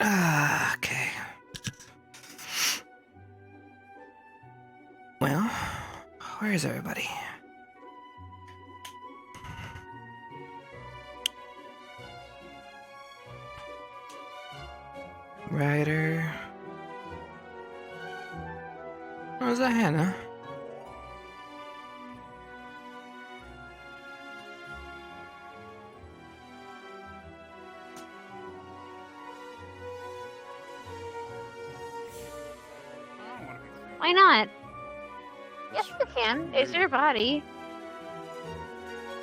Okay. Well, where's everybody? Ryder. Oh, is that Hannah? Why not? Yes, you can. It's your body.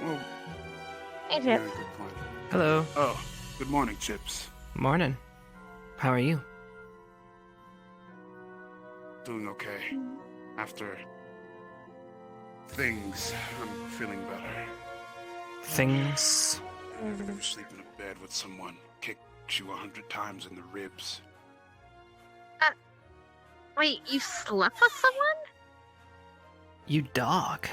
Well, Hey, yeah, Chipz. good point. Hello. Oh, good morning, Chipz. Morning. How are you? Doing okay. After things, I'm feeling better. Things. I've never sleep in a bed with someone kicked you 100 times in the ribs. Wait, you slept with someone? You dog.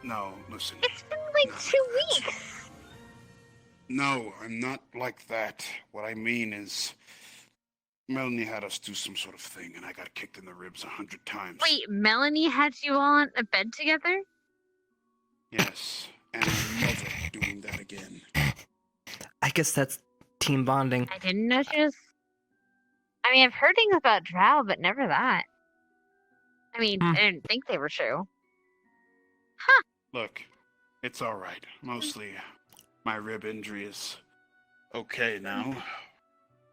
No, listen. It's been like Not 2 like that. weeks. No, I'm not like that. What I mean is, Melanie had us do some sort of thing, and I got kicked in the ribs 100 times. Wait, Melanie had you all in a bed together? Yes, and I'm never doing that again. I guess that's team bonding. I didn't know she was... I mean, I've heard things about Drow, but never that. I mean, I didn't think they were true. Look, it's all right. Mostly, my rib injury is okay now.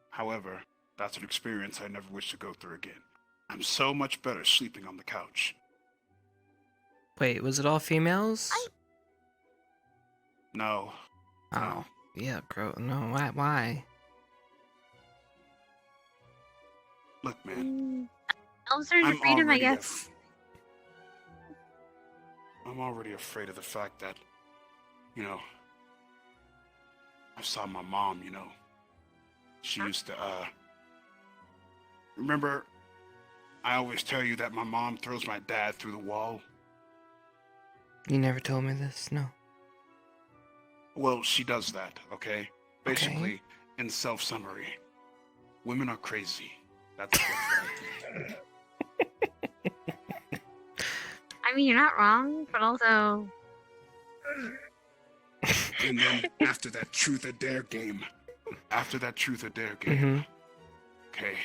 However, that's an experience I never wish to go through again. I'm so much better sleeping on the couch. Wait, was it all females? No. Oh, yeah, no, why? Look, man. Elves are in freedom, I guess. I'm already afraid of the fact that, I saw my mom, She used to, remember, I always tell you that my mom throws my dad through the wall? You never told me this, no. Well, she does that, okay? Basically, in self-summary, women are crazy. That's what I think. I mean, you're not wrong, but also... And then after that truth or dare game, okay.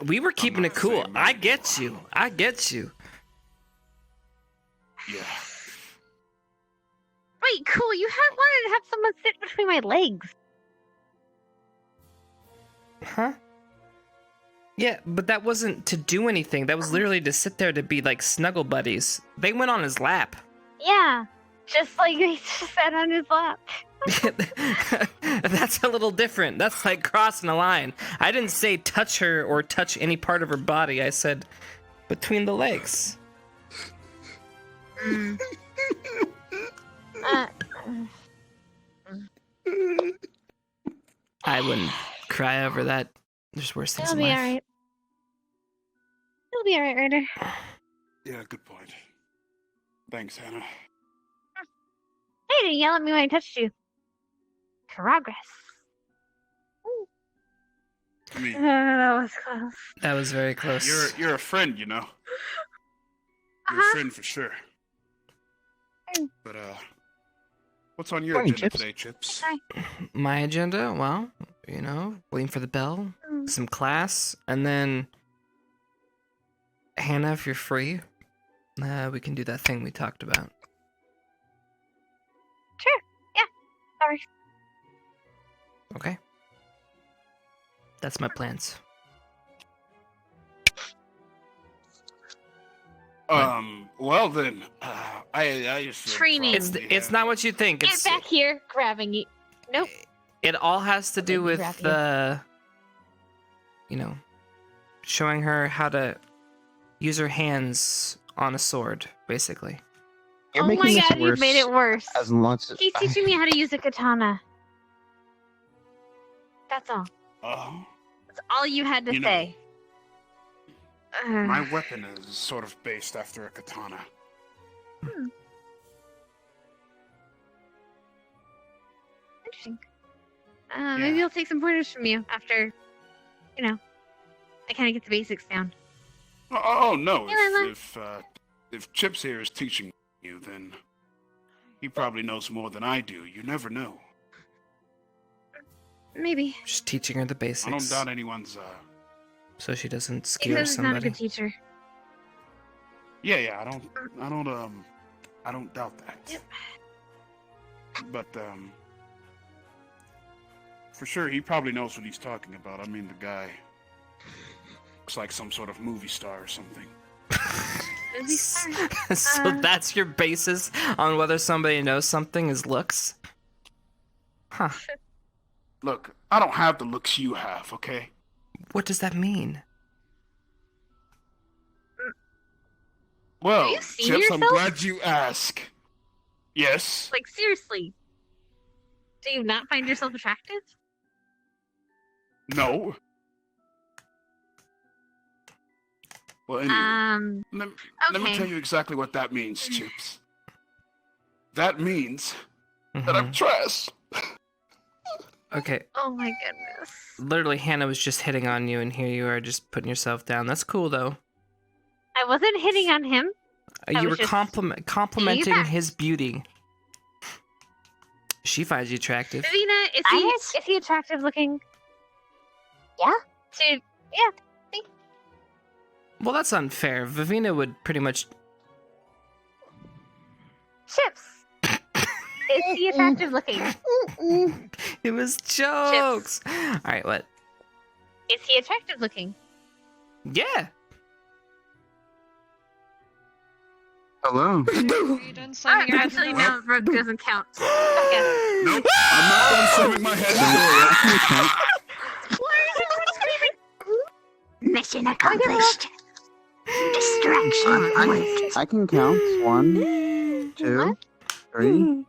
We were keeping it cool. I get you. Yeah. Wait, cool, you wanted to have someone sit between my legs. Huh? Yeah, but that wasn't to do anything. That was literally to sit there to be like snuggle buddies. They went on his lap. Yeah, just like they just sat on his lap. That's a little different. That's like crossing a line. I didn't say touch her or touch any part of her body. I said between the legs. I wouldn't cry over that. There's worse things in life. It'll be alright. It'll be alright, Ryder. Yeah, good point. Thanks, Hannah. Hey, you didn't yell at me when I touched you. Progress. I mean, that was close. That was very close. You're a friend, You're a friend for sure. But what's on your agenda today, Chipz? My agenda? Well, waiting for the bell, some class, and then Hannah, if you're free, we can do that thing we talked about. Sure. Yeah. Sorry. Okay. That's my plans. Well then, I just Training. It's not what you think. Get back here, grabbing you. Nope. It all has to do with showing her how to use her hands on a sword, basically. Oh my god, you've made it worse. As much as He's teaching me how to use a katana. That's all. That's all you had to say. My weapon is sort of based after a katana. Interesting. Maybe I'll take some pointers from you after, I kind of get the basics down. Oh no! Hey, Lala. If Chipz here is teaching you, then he probably knows more than I do. You never know. Maybe. Just teaching her the basics. I don't doubt anyone's. So she doesn't He scare says he's not a somebody. good teacher. Yeah. I don't doubt that. Yep. But for sure, he probably knows what he's talking about. I mean, the guy looks like some sort of movie star or something. Movie star. So that's your basis on whether somebody knows something is looks? Huh. Look, I don't have the looks you have, okay? What does that mean? Well, you seen Chipz, I'm yourself? glad you ask. Yes. Like, seriously. Do you not find yourself attractive? No. Well, anyway, let me okay. tell you exactly what that means, Chipz. That means that I'm Mhm. trash. Okay, Oh my goodness. literally Hannah was just hitting on you and here you are just putting yourself down. That's cool though. I wasn't hitting on him. I You was were just complimenting back. his beauty. She finds you attractive. Davina, is he attractive looking? Yeah. Yeah. Well, that's unfair. Vivina would pretty much... Chipz. Is he attractive looking? It was jokes! Alright, what? Is he attractive looking? Yeah! Hello. Are you done slamming your head Actually, in the door? no, Rogue doesn't count. Okay. Nope, I'm not done slamming my head in the door. Mission accomplished. Distraction point. I can count. 1, 2, 3,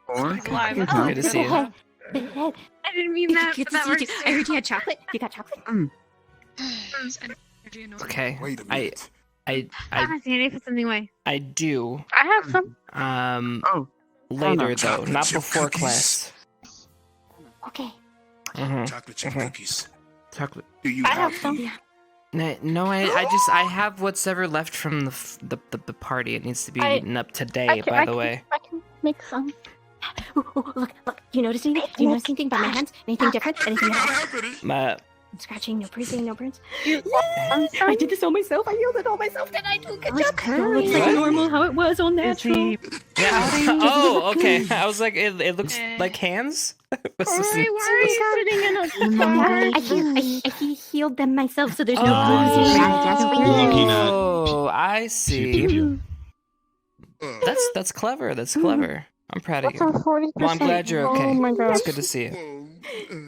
4. It's I live. can It's count. Good to see you. I didn't mean that, Good but to that see works you. I heard you had chocolate. You got chocolate? It's energy and Okay, Wait a I minute. I see any for something way. I do. I have some. Oh, Later though, Chocolate not chip before cookies. class. Okay. Chocolate chip Mhm. cookies. Chocolate. Do you I have have some. them? No, I have what's ever left from the party. It needs to be eaten up today, by the way. I can make some. Ooh, look. Do you notice anything? Do you notice anything by my hands? Anything different? Anything Not else? happening. Scratching, no bruising, no burns. I'm I did this all myself. I healed it all myself. Did I do a good was job? curly. Looks like What? normal, how it was all natural. Yeah. Oh, okay. I was like, it looks like hands. What's this? Why are you sitting in a I healed them myself, so there's no bruising. Oh, I see. That's clever. That's clever. I'm proud of you. Well, I'm glad you're okay. Oh my gosh. It's good to see you.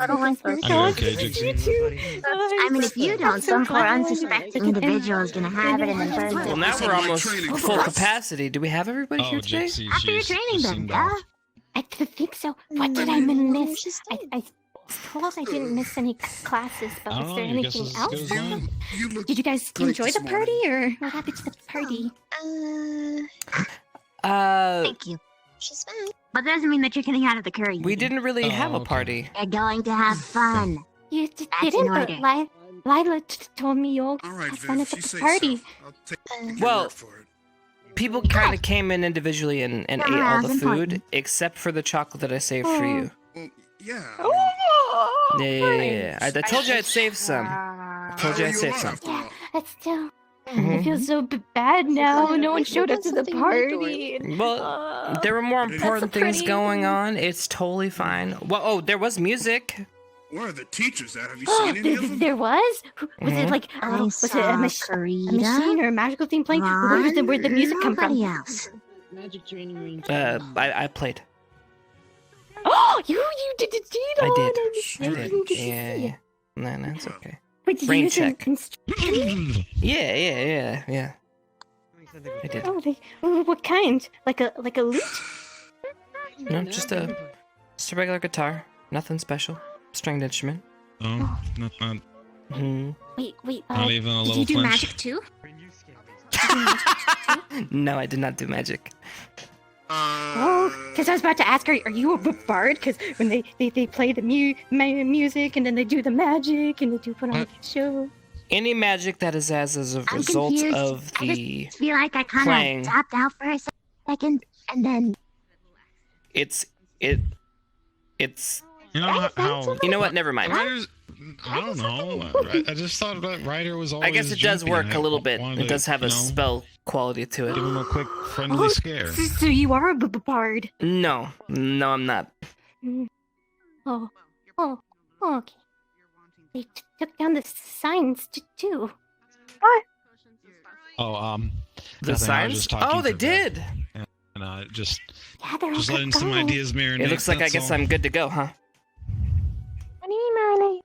I don't like this. Are you okay, Gypsy? I mean, if you don't, some poor unsuspecting individual is gonna have it and then burn Well, it. now we're almost Training full class. capacity. Do we have everybody Oh, here today? Gypsy, After your she's training, then, seemed yeah? off. I think so. What did I miss? I suppose I didn't miss any classes, but I was don't there know, I guess anything it's as else? good as mine. You look Did you guys great enjoy this the party, morning. or what happened to the party? Thank you. She's fine. But that doesn't mean that you're getting out of the curry. We didn't really Oh, have a okay. party. You're going to have fun. You That's didn't, in but order. Lila told me you'll All right, have fun Viv, at she the says party. so. I'll take your Well, word for it. People kind of came in individually and ate all Yeah, the that's food, important. except for the chocolate that I saved for you. Well, yeah. Yeah. I told you I'd save some. I told you I'd save some. Yeah, that's still. I Mhm. feel so bad now. No one showed up to the party. Well, there were more That's important so things pretty. going on. It's totally fine. Well, oh, there was music. Where are the teachers at? Have you seen any of them? There was? Was Mhm. it like I was it saw a machine or a magical thing playing? Where'd the music come from? else. I played. Oh, you did I on did. it. I did. didn't get to Yeah, see yeah. it. No, it's okay. Wait, did Brain you use an check. instrument? Yeah. I did. Oh, what kind? Like a lute? No, just a regular guitar. Nothing special. Stringed instrument. Oh, not Hmm. Wait. not even a Did little you do flinch. magic too? No, I did not do magic. Oh because I was about to ask her, are you a bard? Because when they play the music and then they do the magic and they do put on the show. Any magic that is as a I'm result confused. of I the just feel like I kind playing. of tapped out for a second, and then It's. You know how? You know what? Never mind. Writers, I don't know. I just thought that writer was always. I guess it does jumpy, work and a I little bit. wanted It does have a you know, spell quality to Give it. him a quick friendly scare. So you are a bard. No, I'm not. Oh, okay. They took down the signs too. Oh, The nothing, I was signs? just talking Oh, they to did. And just Yeah, they're just all letting some going. ideas marinate. It looks like I that's guess all. I'm good to go, huh? What do you mean, Marilyn?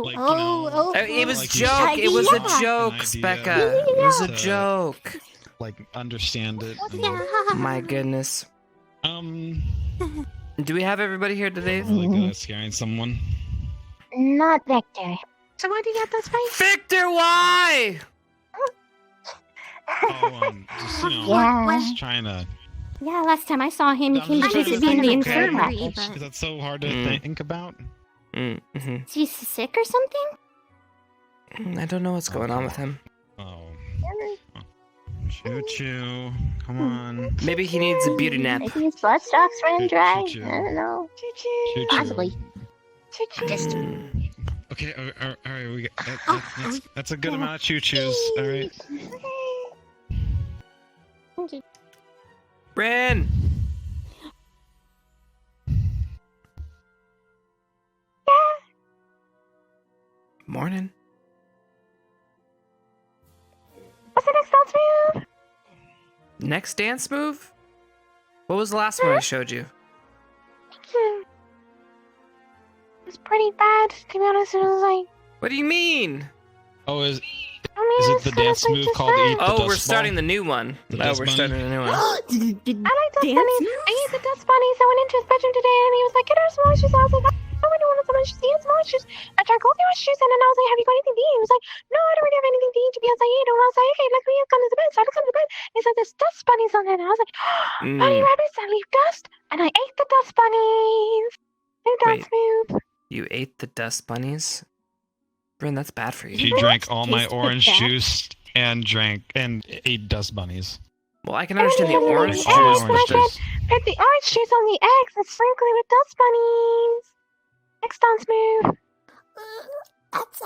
Like, you know, It was Like a you joke. said, It was yeah. a joke, An idea Specca. It was a to- joke. like understand it. and- Yeah. My goodness. Um, Do we have everybody here today? really good at scaring someone. not Vector. So why do you got those fights? Victor, why? Oh, just you know, Yeah. just trying to. Yeah, last time I saw him, he I'm came just to trying visit to me in the think, okay, infirmary. Because that's so hard to Mm. think about. Mm-hmm. Is he sick or something? I don't know what's going on with him. Oh. Choo choo. Come on. Maybe he needs a beauty nap. Maybe his blood stocks ran dry. Choo-choo. I don't know. Choo choo. Possibly. Just Mm. Okay, all right, we got that's a good amount of choo choos. All right. Bryn! Morning. What's the next dance move? Next dance move? What was the last one I showed you? It's pretty bad, to be honest. It was like, What do you mean? Oh, is I mean, it it's the kinda dance like move just called that. Eat the Oh, Dust we're Ball? starting the new one. The Oh, dust we're bunny? starting a new one. I like dust Dance bunnies. moves? I ate the dust bunnies. I went into his bedroom today and he was like, get her some oranges. I was like, I really want some oranges. He had some oranges. I tried cold orange juice and then I was like, have you got anything to eat? He was like, no, I don't really have anything to eat to be honest. I ate. And I was like, okay, let's come to the bed. So I looked under the bed. He's like, there's dust bunnies on there. And I was like, bunny rabbits that leave dust. And I ate the dust bunnies. New dance move. You ate the dust bunnies? Bryn, that's bad for She you. drank all my Tastes like orange that. juice and ate dust bunnies. Well, I can understand the orange All my juice. orange juice. Put the orange juice on the eggs and sprinkle it with dust bunnies. Next dance move. That's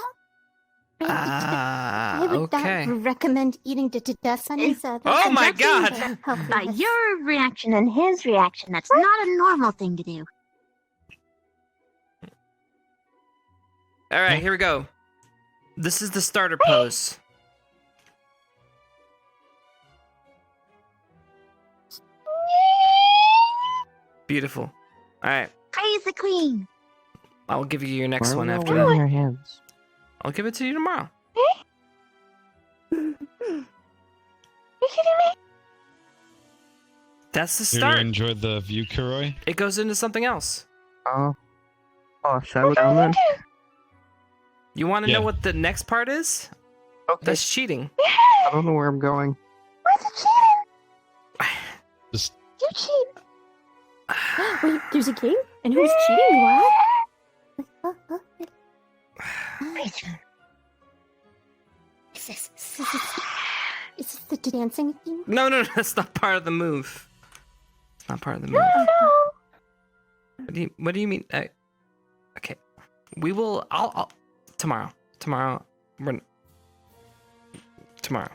Ah, I would okay. not recommend eating the dust bunnies. Oh my god! By your reaction and his reaction, that's not a normal thing to do. Alright, here we go. This is the starter pose. Beautiful. Alright, Praise the queen. I'll give you your next one Why are after we all that. in your hands? I'll give it to you tomorrow. You kidding me? That's the Did you start. enjoy the view, Kuroi? It goes into something else. Oh, shall we down then? You want to Yeah. know what the next part is? Okay. That's cheating. I don't know where I'm going. What's the cheating? Just You cheat. Wait, there's a game? And who's cheating? What? Is this the dancing thing? No, that's not part of the move. It's not part of the move. No. What do you mean? Okay, we will. I'll tomorrow. Tomorrow. Tomorrow.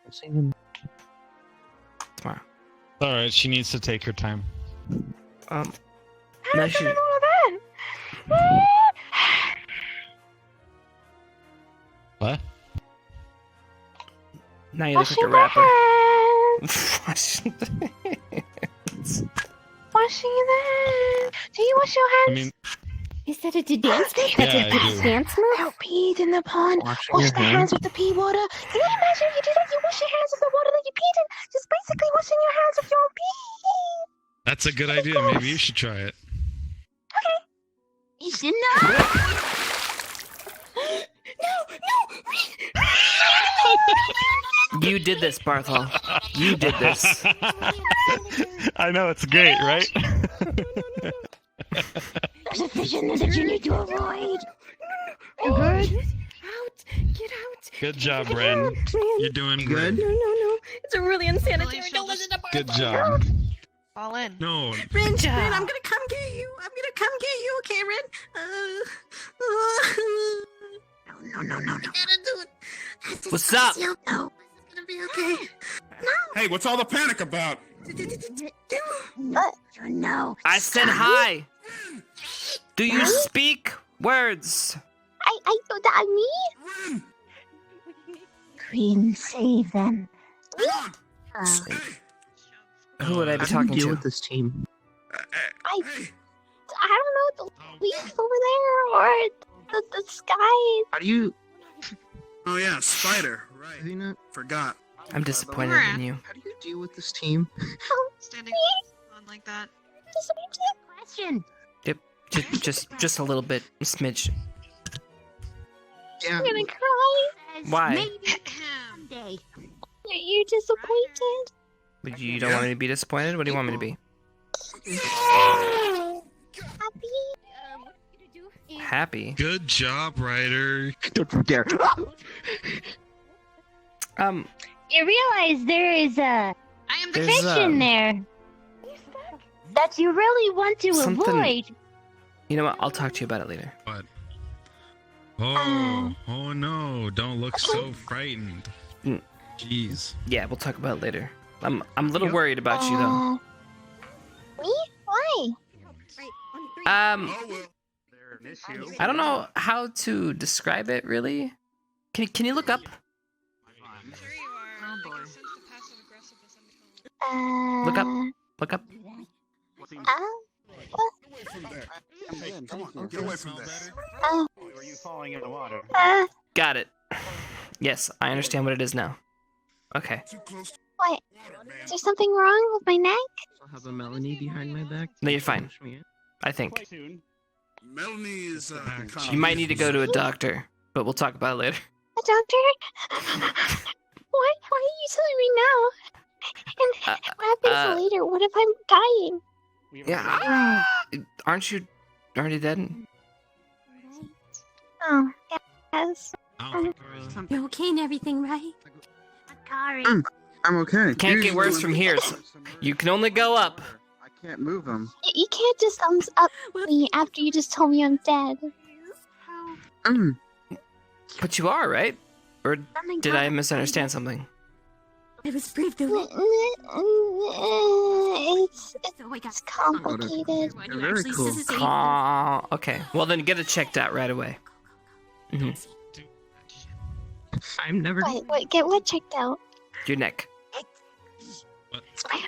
It's even... Tomorrow. all right. She needs to take her time. How No, did she- I know all that? What? Now you look like a Washing my rapper. hands. Washing them. Do you wash your I hands? mean, Is that a dance move? Yeah, That's I a do. dance move? I peed in the pond. Washing Wash your the hands hands? with the pee water. Can you imagine if you did it? You wash your hands with the water that you peed in. Just basically washing your hands with your own pee. that's a good idea. Maybe you should try it. You should know. You did this, Barthol. You did this. I know, it's great, right? There's a fish in there that you need to avoid. You good? Get out! Get out! Good job, Ren. You're doing Good? good. No. It's a really insanitary. Really, Don't she'll listen to Barthol. Good job. Fall in. No, Ren, I'm gonna come get you. I'm gonna come get you, okay, Ren? No. I gotta do it. What's up? No, this is gonna be okay. Hey, what's all the panic about? No. I said hi. Do you speak words? I thought that me? Queen, save them. Who would I be How do you talking deal to? with this team? I don't know, the leaves over there or the sky. How do you? Oh yeah, spider. Right. Have you not? Forgot. I'm disappointed in you. How do you deal with this team? Standing on like that. Just a question. Just a little bit, a smidge. Yeah. I'm gonna cry. Why? Maybe someday. You're disappointed? But you don't want me to be disappointed? What do you want me to be? Happy? Happy? good job, Ryder. Don't you dare! You realize there is a I am the There's, fish in there that you really want to something- avoid. You know what? I'll talk to you about it later. What? Oh no! Don't look so frightened. Mm. Jeez. Yeah, we'll talk about it later. I'm a little worried about you though. Me? Why? Oh well. They're an issue. I don't know how to describe it really. Can you look up? I'm sure you are. I can sense the passive aggressiveness in the tone. Look up. Look up. Hey, come on, get away from there. Were you falling in the water? Got it. Yes, I understand what it is now. Okay. Too close to What? water, man. Is there something wrong with my neck? I have a Melanie behind my back. No, you're fine. Push me in. I think. Quite soon. Melanie is kind You might need to go to a doctor, but we'll talk about it later. A doctor? Why are you telling me now? And what happens later? What if I'm dying? We have Yeah. Aren't you already dead? Oh, yes. Oh, You okay and everything, right? Sorry. I'm okay. Can't get worse from here. So you can only go up. I can't move them. You can't just thumbs up me after you just told me I'm dead. But you are, right? Or Oh my did God. I misunderstand something? It was brave doing it. It's complicated. You're very cool. Okay. Well, then get it checked out right away. hmm I'm never. Wait, get what checked out? Your neck.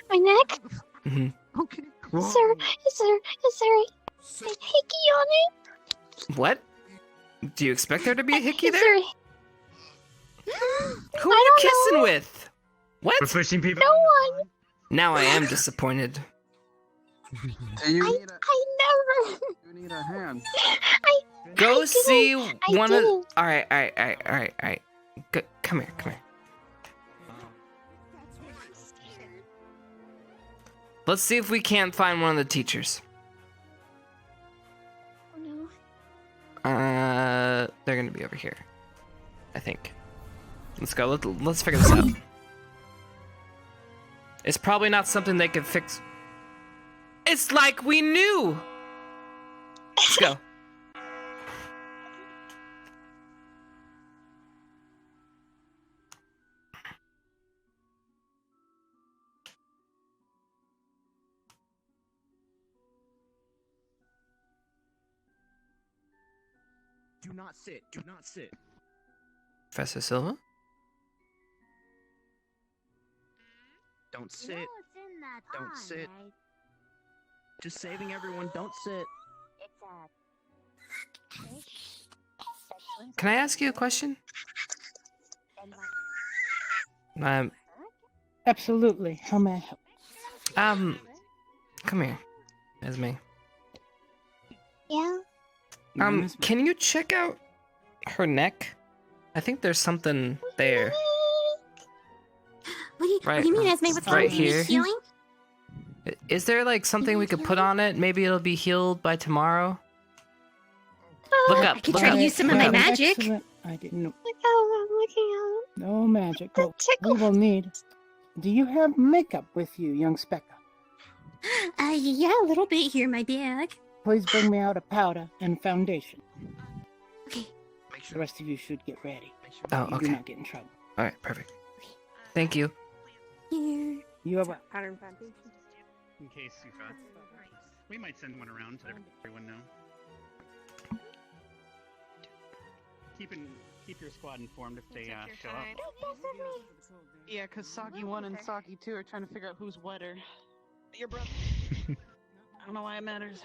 My neck? hmm Okay. Well, Sir, is there a hickey on it? What? Do you expect there to be a hickey Is there? there Who are you kissing with? We're What? pushing people. no one? Now I am disappointed. do you need a? I never. You need a hand. Go didn't. see I one of. didn't. All right. Come here. Let's see if we can't find one of the teachers. Oh no. They're gonna be over here. I think. Let's go. Let's figure this out. It's probably not something they could fix. It's like we knew. Let's go. Do not sit. Do not sit. Professor Silva? Don't sit. Don't sit. Just saving everyone. Don't sit. Can I ask you a question? Absolutely. How may I help? Come here, Esme. Yeah. Can you check out her neck? I think there's something there. What do you mean, Esme? What's wrong? Right Do you need here. healing? Is there like something we could put on it? Maybe it'll be healed by tomorrow. Look up. I could Look try up. to use some of look my up. magic. Excellent. I didn't know. Look how I'm looking at No magic. But we tickles. will need. Do you have makeup with you, young Specca? Yeah, a little bit here in my bag. Please bring me out a powder and foundation. Okay. The rest of you should get ready. Oh, You do okay. not get in trouble. All right, perfect. Thank you. Here. You have a Pattern foundation. In case you forgot. We might send one around to let everyone know. Keep your squad informed if they show up. Yeah, because Soggy 1 and Soggy 2 are trying to figure out who's wetter. Your brother. I don't know why it matters.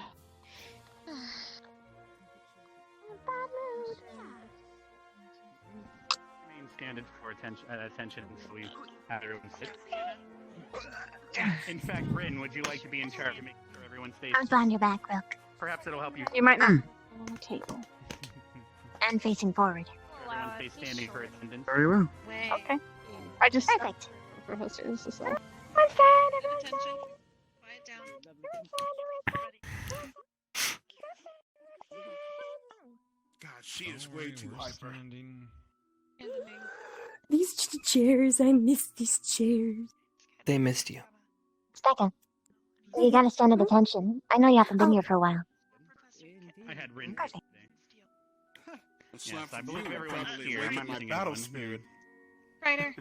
Remain standard for attention until we have everyone sit. In fact, Rin, would you like to be in charge of making sure everyone stays? I was on your back, Wilk. Perhaps it'll help you. You might not. On the table. And facing forward. Everyone stays standing for attendance. Very well. Okay. I just. Perfect. For hosters, this is all. Attention. Quiet down. God, she is way too hyper. These chairs, I miss these chairs. They missed you. Specca, you gotta stand at attention. I know you haven't been here for a while. I had Rin. Perfect. Yes, I believe everyone's Probably here. I'm awakened not my missing battle anyone. spirit. Ryder.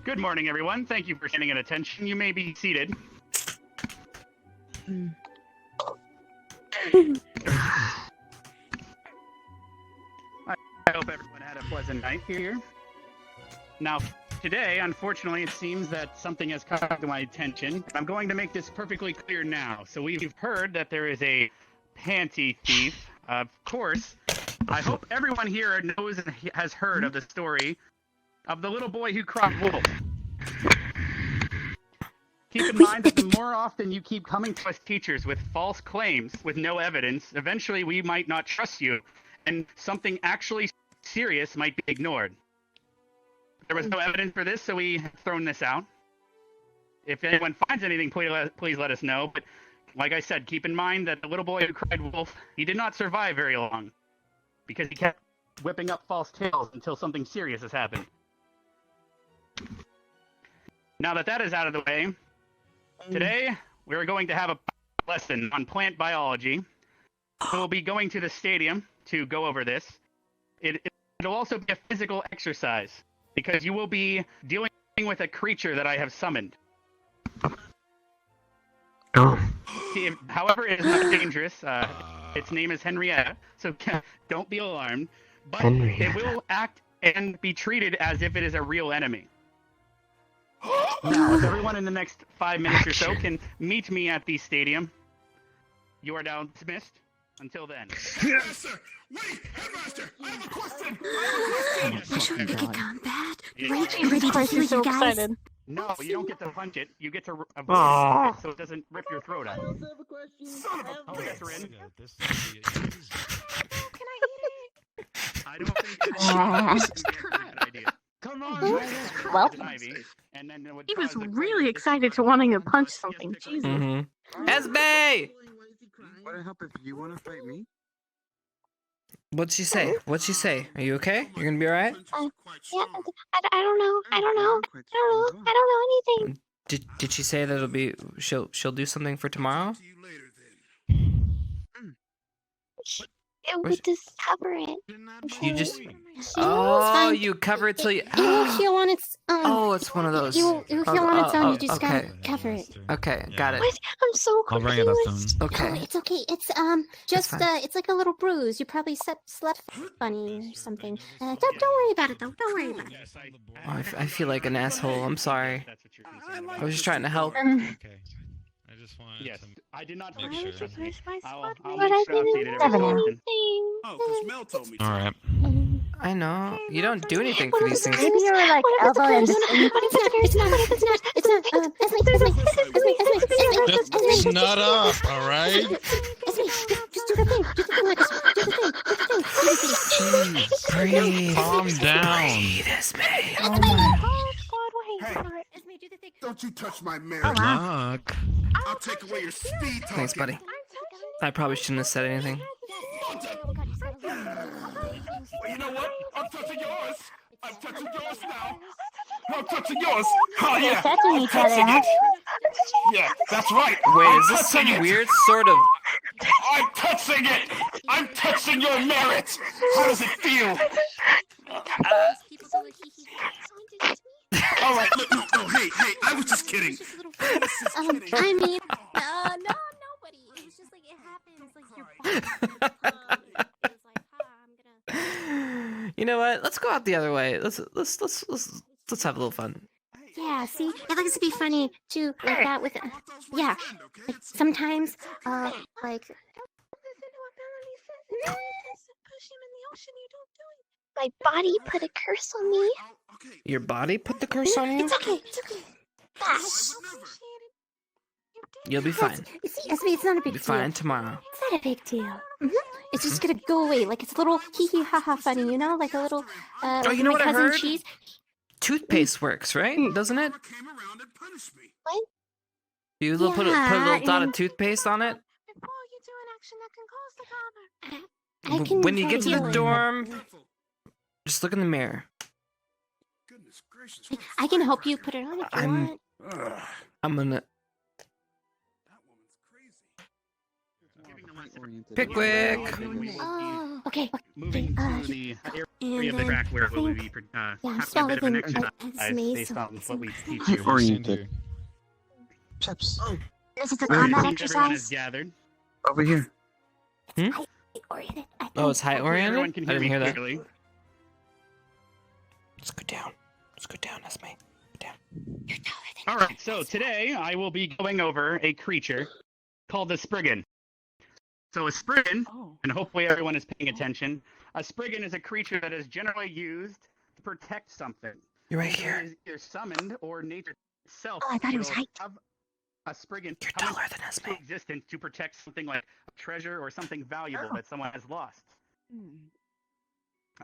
Good morning, everyone. Thank you for standing at attention. You may be seated. I hope everyone had a pleasant night here. Now, today, unfortunately, it seems that something has come to my attention. I'm going to make this perfectly clear now. So we've heard that there is a panty thief. Of course, I hope everyone here knows and has heard of the story of the little boy who cried wolf. Keep in mind that the more often you keep coming to us teachers with false claims with no evidence, eventually we might not trust you, and something actually serious might be ignored. There was no evidence for this, so we have thrown this out. If anyone finds anything, please let us know. But like I said, keep in mind that the little boy who cried wolf, he did not survive very long, because he kept whipping up false tales until something serious has happened. Now that that is out of the way, today we're going to have a lesson on plant biology. We'll be going to the stadium to go over this. It'll also be a physical exercise, because you will be dealing with a creature that I have summoned. Oh. However, it is not dangerous. Its name is Henrietta, so don't be alarmed. But it will act and be treated as if it is a real enemy. Now, if everyone in the next 5 minutes or so can meet me at the stadium, you are now dismissed. Until then. Headmaster! Wait! Headmaster! I have a question! Make it combat. Yeah. Wait, I'm ready to heal you guys. No, you don't get to punch it. You get to avoid it so it doesn't rip your throat out. Son of a Oh, that's Rin. I don't think it's a good idea. Come on, Well, Ivy, and then it would He was cause the really crowd excited to wanting to punch something. Jesus. Mm-hmm. Esme! Would it help if you want to fight me? What'd she say? What'd she say? Are you okay? You're gonna be alright? yeah, I don't know. I don't know. I don't know anything. Did she say that it'll be she'll do something for tomorrow? It would just cover it. You just It's oh fine. you cover it till you It will heal on its own. oh it's one of those. It will heal on its own. You just okay. gotta cover it. Okay, got it. What? I'm so I'll bring it up confused. soon. Okay. No, it's okay. It's just fine. it's like a little bruise. You probably slept funny or something. Don't worry about it though. Don't worry about it. Oh, I feel like an asshole. I'm sorry. That's what you're concerned I about. was just trying to help. Okay. I just wanted Yes, to I did not make make sure. I'll But make I sure I update didn't it have every so often. anything. Oh, because Mel told me to. All right. I know. You don't do anything for these things. Maybe you were like elbow and just It's not. Just nut up, alright? Just do the thing. Do the thing like this. Do the thing. Jeez. Breathe. Calm down. Breathe, Esme. Oh Oh my. Don't you touch my marriage. Good luck. I'll take away your speed talking. Thanks, buddy. I probably shouldn't have said anything. Well, you know what? I'm touching yours. I'm touching yours now. I'm touching yours. Oh, yeah. touching I'm each other, touching huh? it. Yeah, that's right. Wait, I'm is this some touching it. weird sort of... I'm touching it. I'm touching your merit. How does it feel? All right, look, no, hey, I was just kidding. I mean, no, nobody. It was just like it happens. Like your body. You know what? Let's go out the other way. Let's have a little fun. Yeah, see, I like to be funny too, like that with, yeah. Like sometimes, like. My body put a curse on me. Your body put the curse on you? It's okay. It's okay. You'll be fine. You see, Esme, it's not a big You'll be deal. fine tomorrow. It's not a big deal. It's just gonna go away. Like it's a little hee hee ha ha funny, you know, like a little. Oh, you know what I cousin heard? Cheese. Toothpaste works, right? Doesn't it? What? You put a little dot and- of toothpaste on it. I can When you try get to to the heal it. dorm, just look in the mirror. I can help you put it on if you want. I'm gonna. Pickwick. Oh, okay. Moving to the area of the and track where I we'll think- be yeah, having a spell bit of an within exercise Esme, based on what we teach Height you. oriented. Chipz. This is a Alright, combat seems everyone is exercise. gathered. Over here. Oriented. Oh, it's height Hopefully everyone oriented? can I hear didn't me hear that. clearly. Let's go down. Let's go down, Esme. Go down. Alright, so today I will be going over a creature called the Spriggan. So a Spriggan, and hopefully everyone is paying attention, a Spriggan is a creature that is generally used to protect something. You're right Either here. it is either summoned or nature itself. Oh, I thought it was will height. have a Spriggan You're come taller than into Esme. existence to protect something like a treasure or something valuable that someone has lost.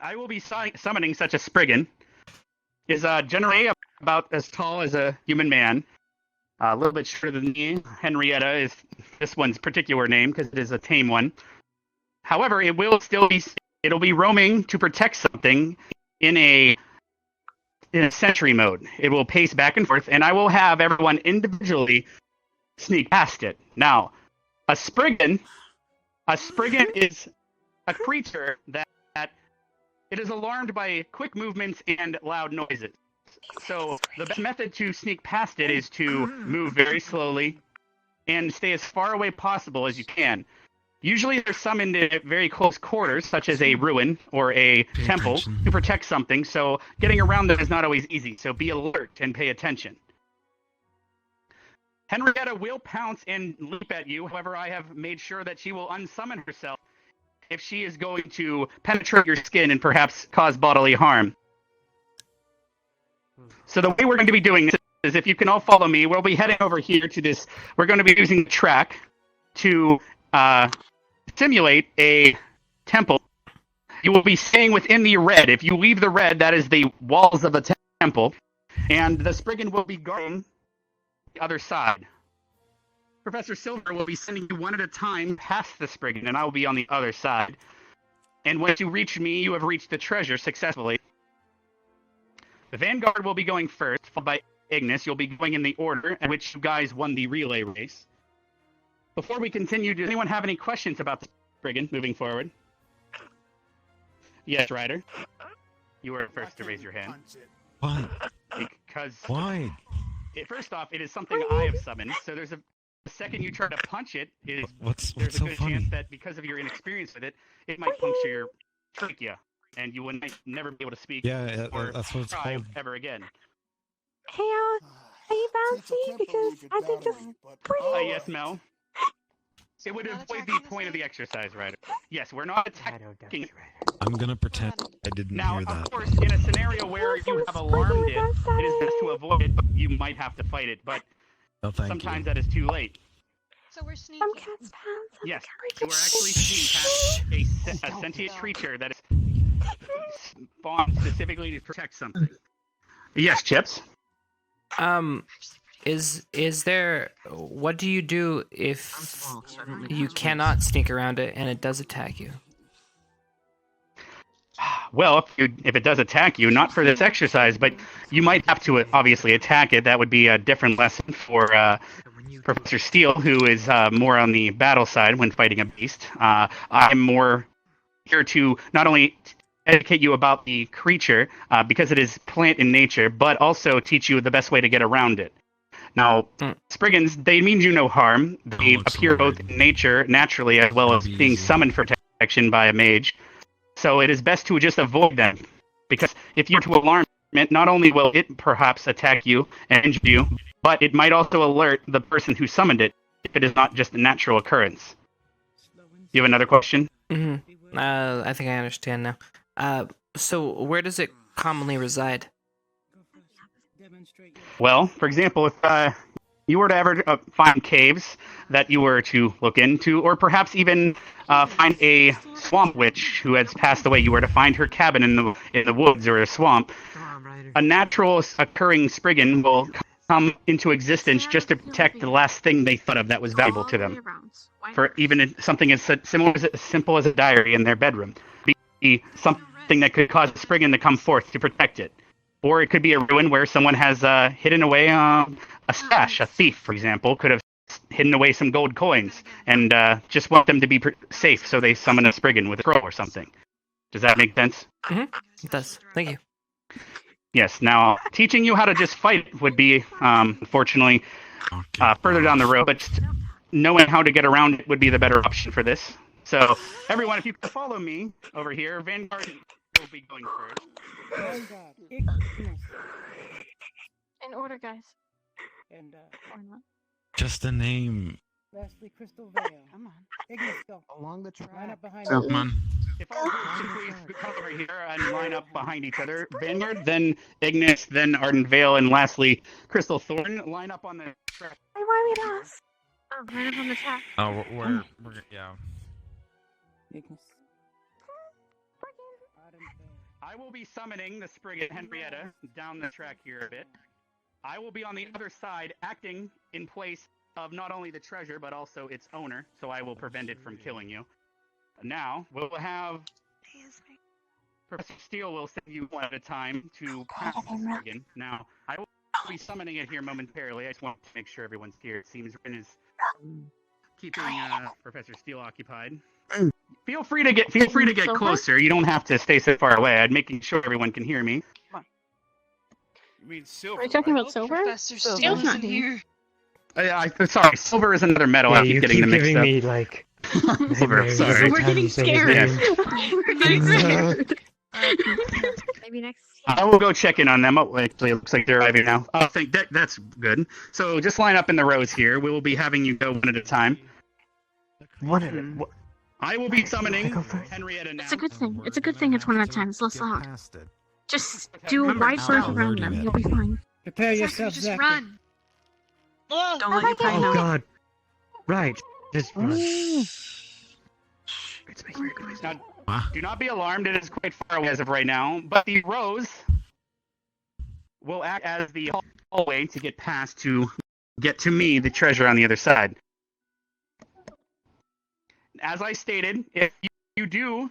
I will be summoning such a Spriggan. Is generally about as tall as a human man. A little bit shorter than me. Henrietta is this one's particular name because it is a tame one. However, it will still be it'll be roaming to protect something in a sentry mode. It will pace back and forth, and I will have everyone individually sneak past it. Now, a Spriggan is a creature that it is alarmed by quick movements and loud noises. So the best method to sneak past it is to move very slowly and stay as far away possible as you can. Usually they're summoned at very close quarters, such as a ruin or a temple, to protect something, so getting around them is not always easy, so be alert and pay attention. Henrietta will pounce and leap at you, however I have made sure that she will unsummon herself if she is going to penetrate your skin and perhaps cause bodily harm. So the way we're going to be doing this is, if you can all follow me, we'll be heading over here to this. We're going to be using the track to simulate a temple. You will be staying within the red. If you leave the red, that is the walls of a temple. And the Spriggan will be guarding the other side. Professor Silver will be sending you one at a time past the Spriggan, and I will be on the other side. And once you reach me, you have reached the treasure successfully. The Vanguard will be going first, followed by Ignis. You'll be going in the order in which you guys won the relay race. Before we continue, does anyone have any questions about the Spriggan moving forward? Yes, Ryder. You were first to raise your hand. Why? Because Why? First off, it is something I have summoned, so there's the second you try to punch it, What's there's a so good funny? chance that because of your inexperience with it, it might puncture your trachea, and you will never be able to speak Yeah, or that's what it's cry called. ever again. Hey, are you bouncy? Because I think you're pretty. Yes, Mel. It would avoid the point of the exercise, right? Yes, we're not attacking. I'm gonna pretend I didn't Now, hear of that. course, in a scenario where you have alarmed it, it is best to avoid it. You might have to fight it, but No, thank sometimes you. that is too late. So we're sneaking. Cat's pants. Yes, you are actually seeing past a sentient creature that is spawned specifically to protect something. Yes, Chipz. Is there? What do you do if you cannot sneak around it and it does attack you? Well, if it does attack you, not for this exercise, but you might have to obviously attack it. That would be a different lesson for Professor Steele, who is more on the battle side when fighting a beast. I'm more here to not only educate you about the creature, because it is plant in nature, but also teach you the best way to get around it. Now, Spriggans, they mean you no harm. They appear both in nature, naturally, as well as being summoned for protection by a mage. So it is best to just avoid them, because if you're to alarm it, not only will it perhaps attack you and injure you, but it might also alert the person who summoned it if it is not just a natural occurrence. You have another question? Mm-hmm. I think I understand now. So where does it commonly reside? Well, for example, if you were to ever find caves that you were to look into, or perhaps even find a swamp witch who has passed away, you were to find her cabin in the woods or a swamp, a natural occurring Spriggan will come into existence just to protect the last thing they thought of that was valuable to them. For even something as simple as a diary in their bedroom. Be something that could cause a Spriggan to come forth to protect it. Or it could be a ruin where someone has hidden away a stash. A thief, for example, could have hidden away some gold coins and just want them to be safe, so they summon a Spriggan with a scroll or something. Does that make sense? Mm-hmm. It does. Thank you. Yes. Now, teaching you how to just fight would be, unfortunately, further down the road, but just knowing how to get around it would be the better option for this. So, everyone, if you could follow me over here, Vanguard will be going first. In order, guys. And Or not. Just a name. lastly, Crystal Vale. Come on. Ignis, go. Along the track. Line up behind Come me. on. If all please come over here and line up behind each other. Vanguard, then Ignis, then Ardent Vale, and lastly, Crystal Thorn. Line up on the track. Wait, why are we lost? Oh, right up on the track. Oh, we're yeah. Ignis. I will be summoning the Spriggan Henrietta down the track here a bit. I will be on the other side, acting in place of not only the treasure, but also its owner, so I will prevent it from killing you. Now, we'll have... Professor Steele will send you one at a time to pass the Spriggan. Now, I will be summoning it here momentarily. I just want to make sure everyone's here. It seems Rin is keeping Professor Steele occupied. Feel free to get closer. You don't have to stay so far away. I'm making sure everyone can hear me. You mean silver? Are you talking right? about silver? Professor Steele's not here. Sorry, silver is another metal. I keep getting them mixed up. Me, like, Silver, sorry. We're getting scared. We're getting scared. Maybe next. I will go check in on them. Oh, actually, it looks like they're arriving now. I think that's good. So just line up in the rows here. We will be having you go one at a time. I will be summoning Henrietta now. It's a good thing. It's a good thing it's one at a time. It's less loud. Just do a Remember, wide berth around them. You'll be fine. Prepare yourself, Just Zach. run. Don't let your pride Oh know. God! Right, just run. Now, do not be alarmed. It is quite far away as of right now. But the rows will act as the hallway to get past to get to me, the treasure on the other side. As I stated, if you do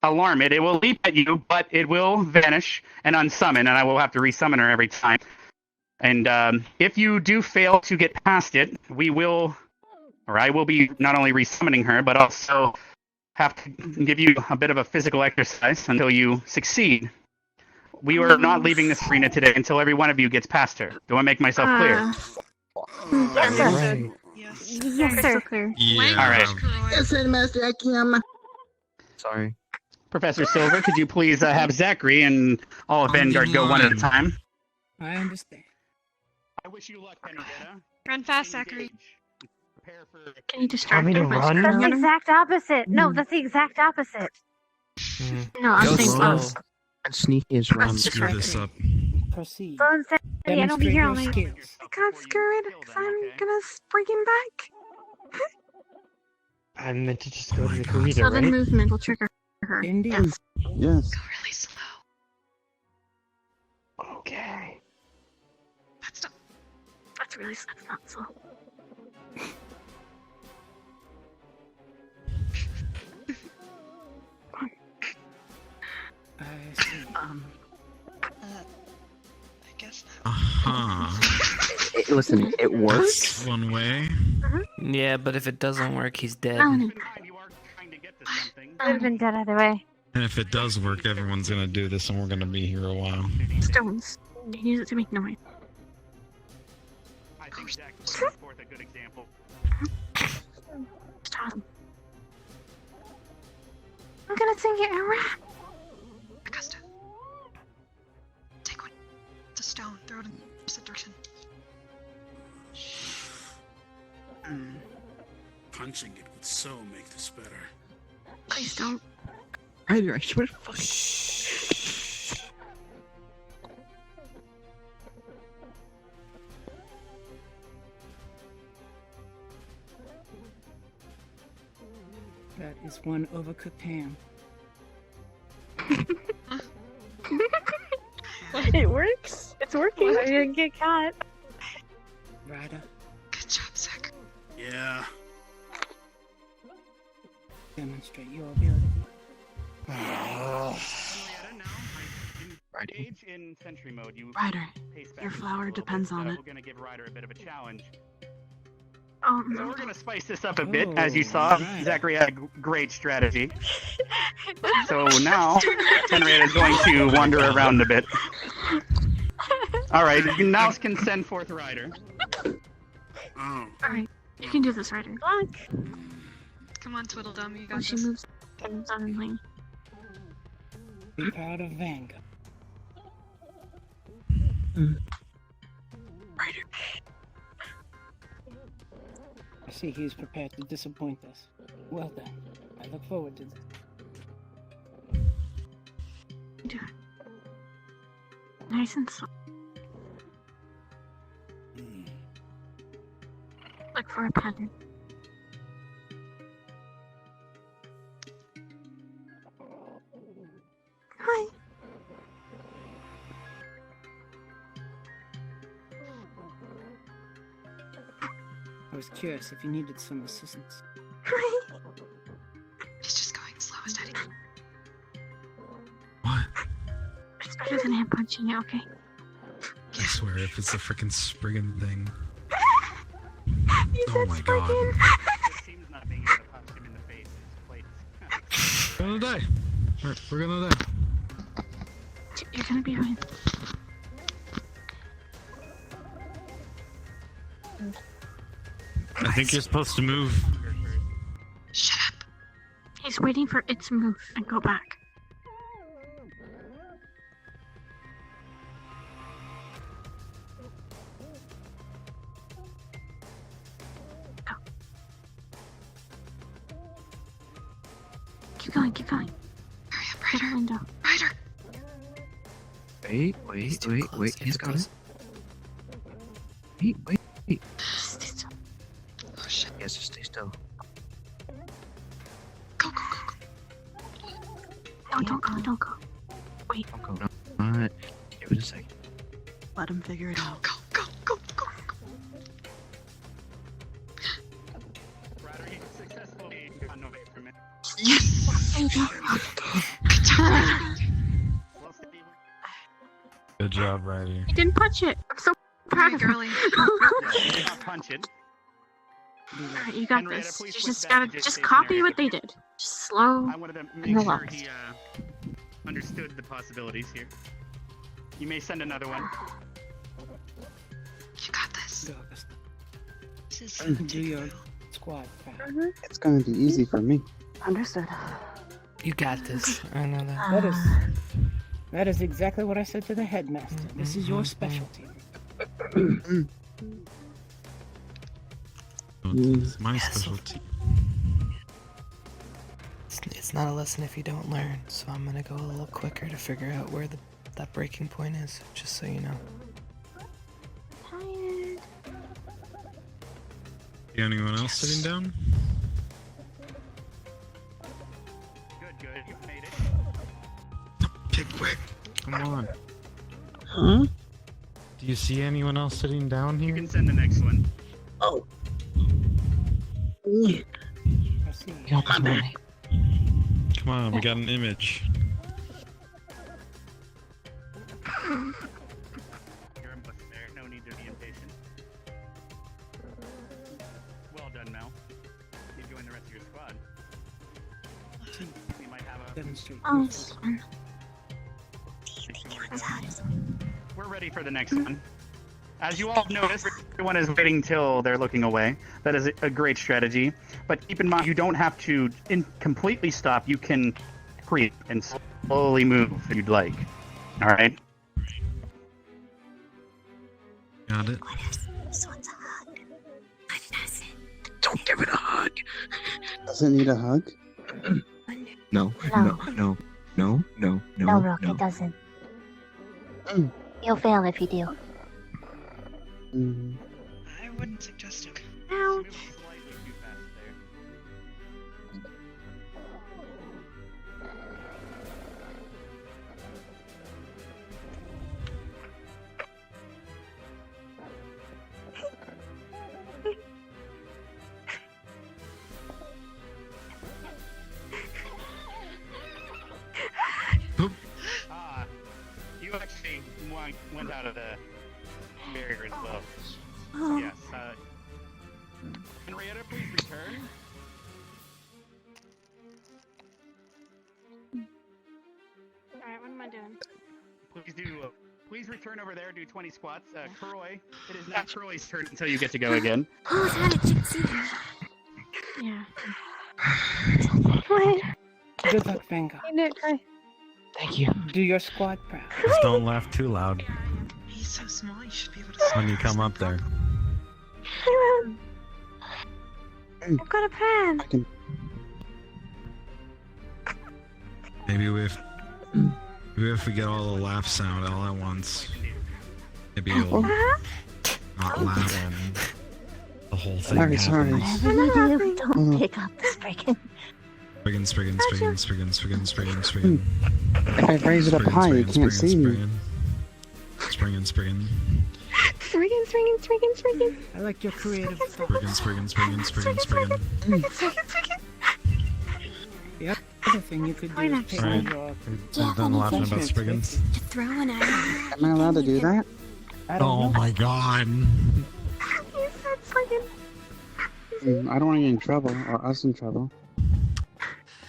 alarm it, it will leap at you, but it will vanish and unsummon, and I will have to resummon her every time. And if you do fail to get past it, I will be not only resummoning her, but also have to give you a bit of a physical exercise until you succeed. We are not leaving this arena today until every one of you gets past her. Do I make myself clear? Yes, sir. Yes, sir. Yeah. All right. Yes, Headmaster, I can. Sorry. Professor Silver, could you please have Zachary and all of Vanguard go one at a time? I understand. I wish you luck, Henrietta. Run fast, Zachary. prepare for. Can you distract me to her by run? screaming That's at the her? exact opposite. No, that's the exact opposite. No, I'm Go saying slow. slow. And sneaky is run. Let's Screw distract this her. up. Proceed. So insanity, I don't be Demonstrate here your all night. skills. I can't screw it, because I'm gonna bring him back. I meant to just go to the Guida, Sudden right? movement will trigger her. Indeed. Yes. Yes. Go really slow. Okay. That's really that's not slow. I see. Listen, it works. That's one way. Yeah, but if it doesn't work, he's dead. Melanie. I'd have been dead either way. And if it does work, everyone's gonna do this, and we're gonna be here a while. Stones. Use it to make noise. I think Jack put forth a good example. Stop him. I'm gonna sing you a rap. Augusta. Take one. It's a stone. Throw it in the direction. Punching it would so make this better. Please don't. I swear to fucking. That is one overcooked ham. It works. It's working. I didn't get caught. Ryder, Good job, Zach. Yeah. demonstrate your ability. Engage in sentry mode. You Ryder, pace back your just a flower little depends bit, on it. We're gonna give Ryder a bit of a challenge. Oh, So no. we're gonna spice this up a bit, as you saw. right. Zachary had a great strategy. So now, Henrietta's going to wander around a bit. Alright, you now can send forth Ryder. Oh. Alright. You can do this, Ryder. Look. Come on, Twiddledum. You got this. She moves suddenly. Be proud of Vanguard. Ryder. I see he is prepared to disappoint us. Well done. I look forward to this. Do it. Nice and slow. Look for a pattern. Hi. I was curious if you needed some assistance. Hi. He's just going slow, steady. What? It's better than him punching you, okay? I swear, if it's a freaking Spriggan thing. You Oh said my god. Spriggan. It seems not being able to punch him in the face is quite. We're gonna die. We're gonna die. You're gonna be fine. I think you're supposed to move. Shut up. He's waiting for it to move and go back. Go. Keep going, keep going. Hurry up, Ryder. Window. Ryder! Wait. He's got it. Wait. Stay still. Oh shit. Yes, just stay still. Go. No, don't go. Wait. Don't go. No. Give it a second. Let him figure it out. Go. Ryder, you successfully gotten away from it. Yes! There you go. Good job. Well, Steve, Good job, Ryder. He didn't punch it. I'm so proud of him. you did not punch it. Alright, you got Henrietta, this. please You switch just back to gotta just just stationary copy what they again. did. Just slow. I wanted to make sure relaxed. he understood the possibilities here. You may send another one. You got this. Go, Augusta. This is Do your squad fast. It's gonna be easy for me. Understood. You got this. I know that. That is exactly what I said to the headmaster. This is your specialty. Oh specialty. It's my specialty. It's not a lesson if you don't learn, so I'm gonna go a little quicker to figure out where that breaking point is, just so you know. Tired. Anyone else sitting down? Good. You made it. Pickwick, come on. Huh? Do you see anyone else sitting down here? You can send the next one. Oh. Come on, we got an image. You're almost there. No need to be impatient. Well done, Mel. You join the rest of your squad. We might have a... Demonstrate. Oh, it's fun. We're ready for the next one. As you all notice, everyone is waiting till they're looking away. That is a great strategy. But keep in mind, you don't have to completely stop. You can creep and slowly move if you'd like. All right? Got it. Don't give it a hug. Does it need a hug? No, Rook, it doesn't. You'll fail if you do. I wouldn't suggest it. Ouch. You actually went out of the barrier as well. Oh. Yes. Henrietta, please return. Alright, what am I doing? Please return over there. Do 20 squats. Croy, it is not Croy's turn until you get to go again. Who's had a Chipz? Yeah. Good luck, Vanguard. Thank you. Do your squad proud. Just don't laugh too loud He's so small, you should be able to when you come up there. I've got a plan. Maybe if we get all the laugh sound all at once, maybe it'll not laugh and the whole thing happens. Whatever you do, don't pick up the friggin'. Spriggin. If I raise it up high, you can't see me. Spriggin. Friggin'. I like your creative thought. Spriggin. The other thing you could do is take Right. your... I'm done laughing about Spriggins. Just throw an arrow. Am I allowed to do that? I don't Oh know. my god. I don't want to get in trouble, or us in trouble.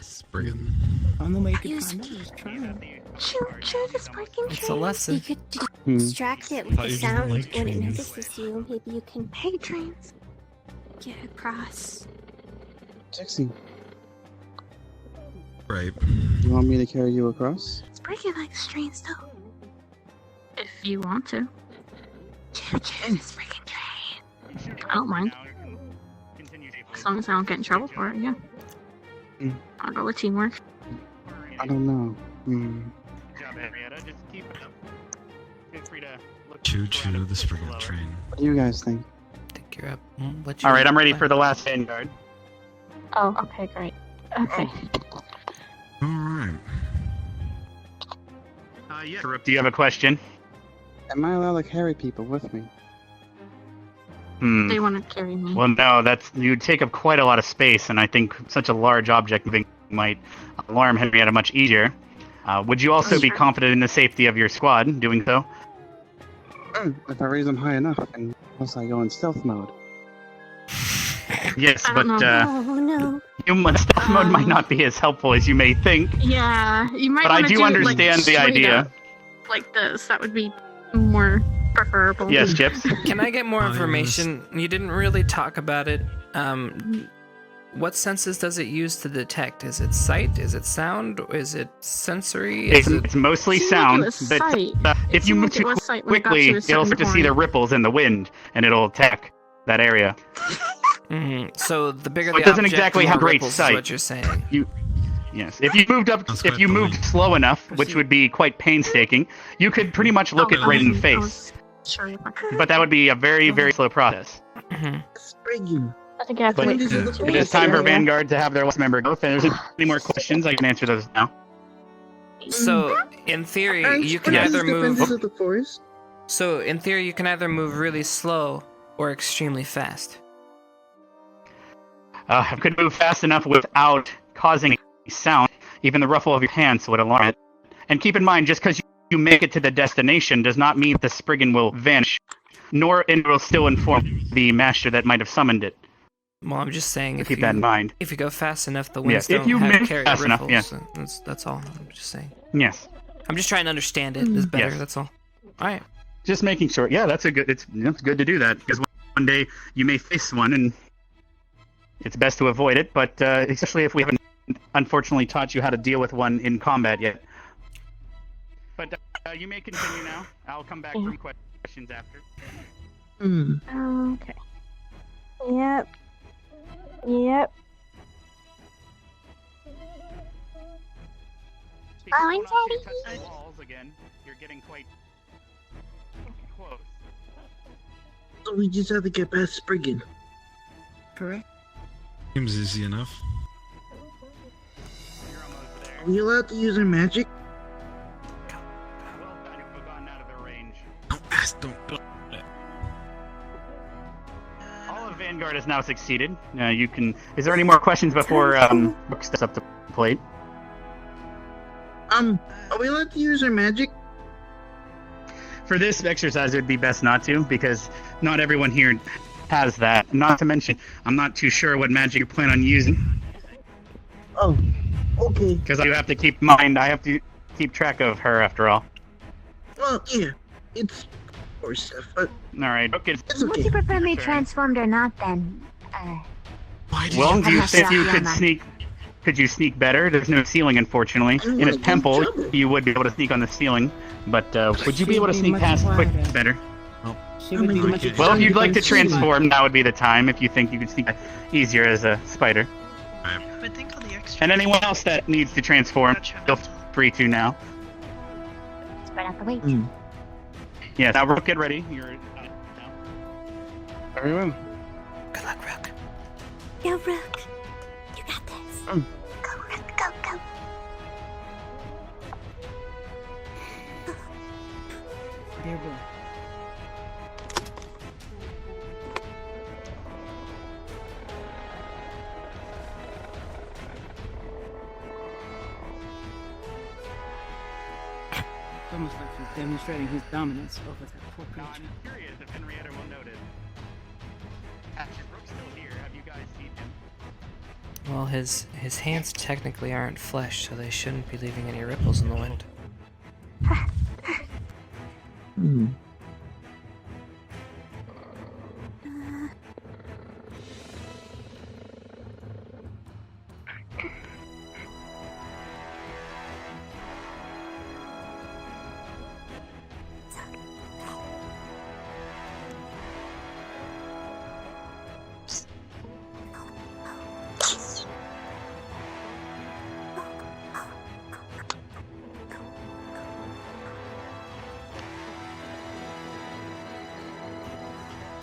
Spriggin. On the way to Use find out who's trying. Shoot this breaking It's a train. lesson. You could distract it with Thought the you didn't sound like when it trains. notices you. Maybe you can pay trains. Get across. 60. Right. You want me to carry you across? It's breaking like trains though. If you want to. Choo this freaking train. I don't mind. As long as I don't get in trouble for it, yeah. I'll go with teamwork. I don't know. Good job, Henrietta. Just keep it up. Feel free to look. Choo the Spriggin train. What do you guys think? Think you're up. All right, I'm ready for the last vanguard. Oh, okay, great. Okay. Alright. Yeah. Rook, do you have a question? Am I allowed to carry people with me? They want to carry me. Well, no, you'd take up quite a lot of space, and I think such a large object moving might alarm Henrietta much easier. Would you also be confident in the safety of your squad doing so? If I raise them high enough, unless I go in stealth mode. Yes, I but don't know. Oh no. Stealth mode might not be as helpful as you may think. Yeah, you might. But I wanna do it, understand like, the straight idea. up, like this. That would be more preferable. Yes, Chipz. Can I get more information? You didn't really talk about it. What senses does it use to detect? Is it sight? Is it sound? Is it sensory? It's mostly Seemed sound. like it was but sight. if you seemed move like it too was sight when it got quickly, to a it'll certain start to see the point. ripples in the wind, and it'll attack that area. So the bigger So the it doesn't object, exactly the have more great ripples is sight. what you're saying. Yes, if you moved slow enough, which would be quite painstaking, you could pretty much look it right in the face. But that would be a very, very slow process. Sprigging. But it is time for Vanguard to have their last member go. If there's any more questions, I can answer those now. So in theory, you can either move. So in theory, you can either move really slow or extremely fast. I could move fast enough without causing any sound. Even the ruffle of your hands would alarm it. And keep in mind, just because you make it to the destination does not mean the Spriggan will vanish, nor it will still inform the master that might have summoned it. Well, I'm just saying, if keep that in mind. If you go fast enough, the winds if don't you have move carry fast enough, ripples. yes. That's all. I'm just saying. Yes. I'm just trying to understand it. Is better. Yes. That's all. All right. Just making sure. Yeah, that's good to do that, because one day you may face one, and it's best to avoid it. But especially if we haven't, unfortunately, taught you how to deal with one in combat yet. But you may continue now. I'll come back for questions after. Okay. Yep. Yep. I'm ready. Touch the walls again. You're getting quite close. So we just have to get past Spriggan. Correct. Seems easy enough. Are we allowed to use our magic? Well done, you've gone out of their range. Don't. All of Vanguard has now succeeded. You can. Is there any more questions before Brooke steps up to the plate? Are we allowed to use our magic? For this exercise, it would be best not to, because not everyone here has that. Not to mention, I'm not too sure what magic you plan on using. Oh, okay. Because I have to keep in mind, I have to keep track of her after all. Well, yeah, it's poor stuff, but alright, okay. It's Would you prefer me transformed or not then? Well, do you I'm think you not could sure. sneak? Could you sneak better? There's no ceiling, unfortunately. In a temple, you would be able to sneak on the ceiling, but would you be able to sneak past quick better? She would be much Well, if you'd like to harder than transform, now would be the time. If you think you could sneak easier as a spider. And anyone else that needs to transform, feel free to now. Spread out the weight. Yeah, now Rook, get ready. You're everyone. Good luck, Rook. Yo, Rook. You got this. Go, Rook, go, go. Dear boy. It's almost like he's demonstrating his dominance over that poor Now, creature. I'm curious if Henrietta will notice. Actually, Rook's still here. Have you guys seen him? Well, his hands technically aren't flesh, so they shouldn't be leaving any ripples in the wind.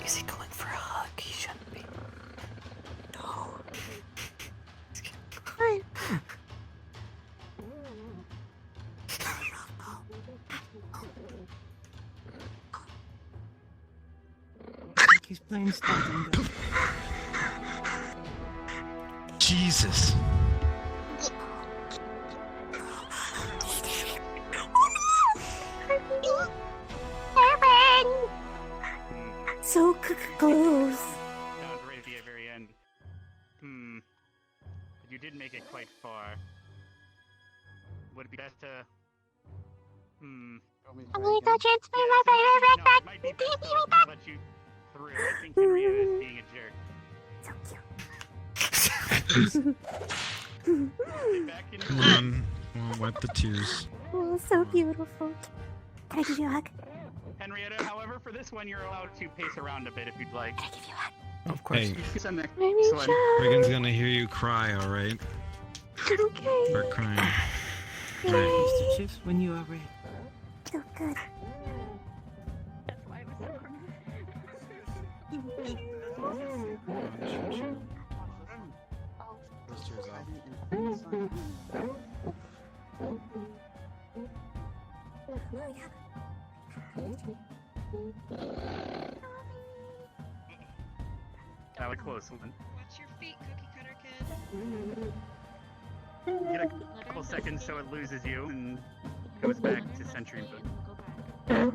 Is he going for a hug? He shouldn't be. No. He's playing stop and go. Jesus. So close. That was right at the very end. But you did make it quite far. Would it be best to... I'm gonna go transfer my brother No, back. it might be best to let you through. I think Henrietta is being a jerk. Back in Come on. We'll wipe the tears. Oh, so beautiful. Can I give you a hug? Henrietta, however, for this one, you're allowed to pace around a bit if you'd like. Can I give you a hug? Of course. Hey, Maybe Regan's gonna hear you cry, alright? Okay. Start crying. Mr. Chipz, when you are ready. So good. That was close one. Watch your feet, cookie cutter kid. Get a couple seconds so it loses you and goes back to Sentry Boot.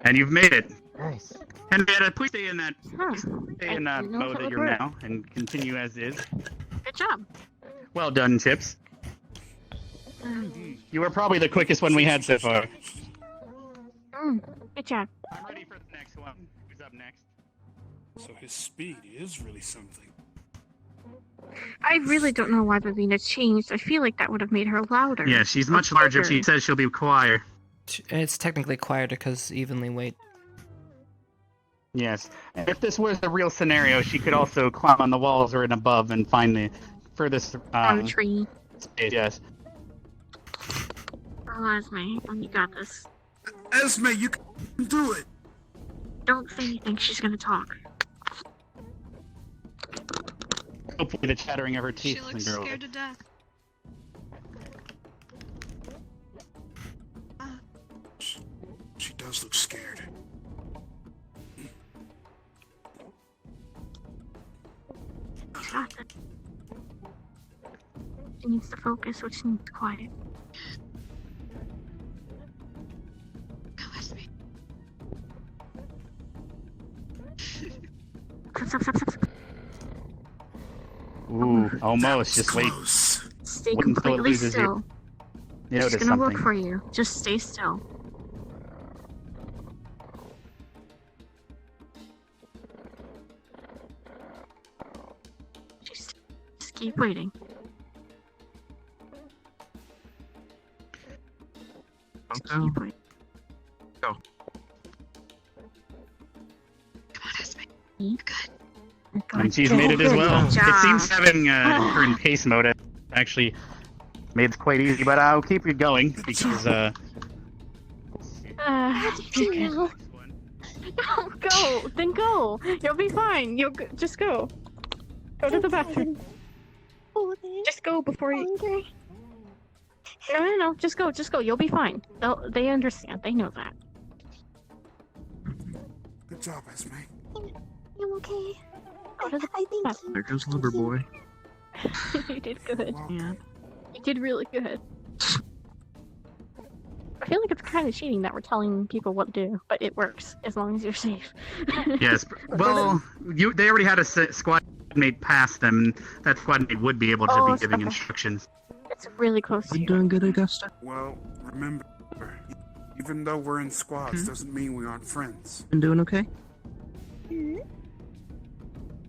And you've made it. Nice. Henrietta, please stay in that I know mode how that it you're works. now and continue as is. Good job. Well done, Chipz. You were probably the quickest one we had so far. Good job. I'm ready for the next one. Who's up next? So his speed is really something. I really don't know why Lavina changed. I feel like that would have made her louder. Yeah, she's much larger. She says she'll be quieter. It's technically quieter because evenly weight. Yes. If this was a real scenario, she could also climb on the walls or in above and find the furthest tree. space. Yes. Oh, Esme, you got this. Esme, you can do it. Don't say anything. She's gonna talk. Hopefully the chattering of her teeth She looks doesn't grow. scared to death. She does look scared. Got it. She needs to focus, which needs quiet. Go, Esme. Stop. Ooh, almost. Just wait. Stay Wait until it completely loses still. You She's notice gonna something. look for you. Just stay still. Just keep waiting. Just keep waiting. Go. Come on, Esme. Good. And she's made it as Good well. job. It seems having her in pace mode actually made it quite easy, but I'll keep it going because No, go. Then go. You'll be fine. Just go. Go to the bathroom. Just go before you. No. Just go. You'll be fine. They understand. They know that. Good job, Esme. I'm okay. Go to the I think bathroom. There goes Lumber Boy. You did good. Yeah. You did really good. I feel like it's kind of cheating that we're telling people what to do, but it works as long as you're safe. yes. Well, they already had a squad mate past them, and that squad mate would be able to be giving instructions. It's really close to You doing good, Augusta? Well, remember, even though we're in squads, doesn't mean we aren't friends. Been doing okay?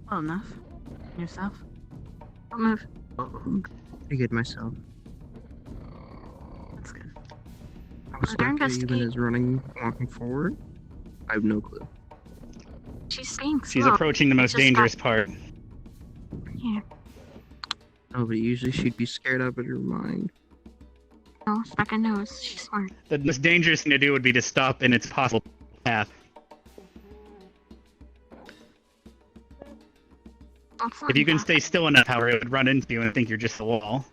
Well enough. Yourself? Don't move. Pretty good myself. That's good. I was They're stuck even investigating. as walking forward. I have no clue. She's being She's slow. approaching the most Just dangerous got- part. Yeah. Oh, but usually she'd be scared out of her mind. No, Becca knows. She's smart. The most dangerous thing to do would be to stop in its possible path. If you can stay still enough, however, it would run into you and think you're just a wall.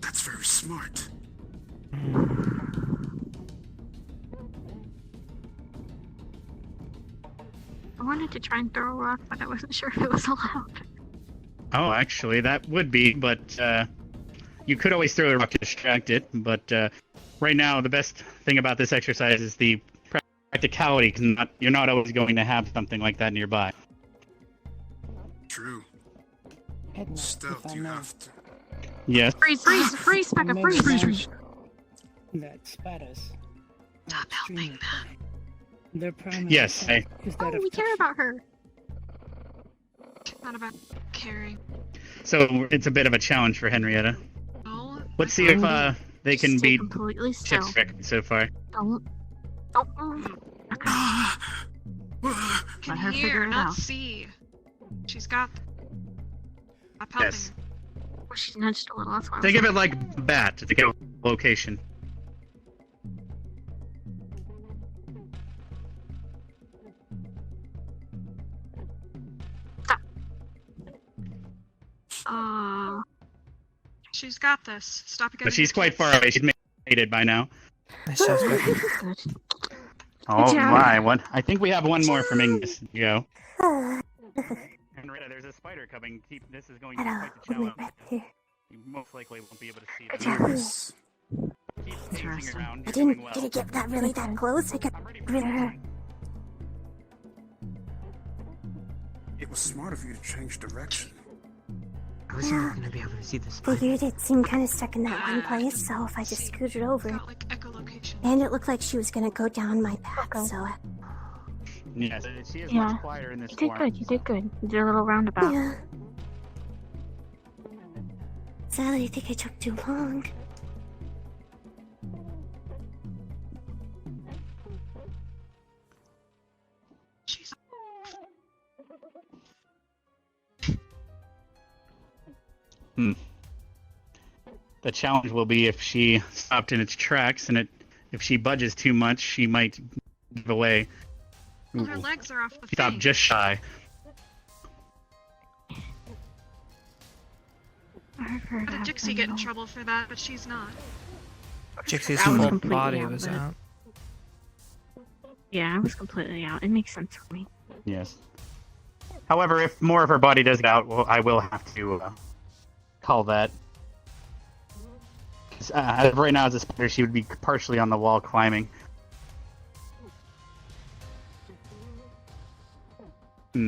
That's very smart. I wanted to try and throw a rock, but I wasn't sure if it was allowed. Oh, actually, that would be, but you could always throw a rock to distract it. But right now, the best thing about this exercise is the practicality, because you're not always going to have something like that nearby. True. Edna, Stealth, if I you may, have to. Yes. Freeze, Becca, I freeze. may imagine that spiders are Stop helping extremely them. funny. Their primary Yes, attack is that Oh, of we care about her. Not about caring. So it's a bit of a challenge for Henrietta. No. Let's see if they can Just stay beat completely still. Chip's record so far. Don't move. Can Let her hear, figure it not out. see. She's got. I'm helping. Yes. Well, she's nudged a little. That's why. I was Think of it like bat to get a location. She's got this. Stop getting. But she's quite far away. She's made it by now. Nice job, Squid. Good. Oh job. my! One. I think we have one more from Ingus. Go. Henrietta, there's a spider coming. This is going to be quite the challenge. You most likely won't be able to see them. Keep pacing around. I You're doing didn't well. get that really that close. I got rid of her. It was smart of you to change direction. I was never gonna be able to see the spider. Figured it seemed kind of stuck in that one place, so if I just scooted over. Got like echolocation. And it looked like she was gonna go down my path, so Yes, she is Yeah. much quieter in this You did form. good. You did good. You did a little roundabout. yeah. Sadly, I think I took too long. She's. The challenge will be if she stopped in its tracks, and if she budges too much, she might give away. Well, her legs are off the Stop thing. just shy. I've heard How did Dixie get in trouble for that? But she's not. Jixie's I was full completely body out was of it. out. Yeah, I was completely out. It makes sense for me. Yes. However, if more of her body does get out, well, I will have to call that. 'Cause, as of right now, as a spider, she would be partially on the wall climbing.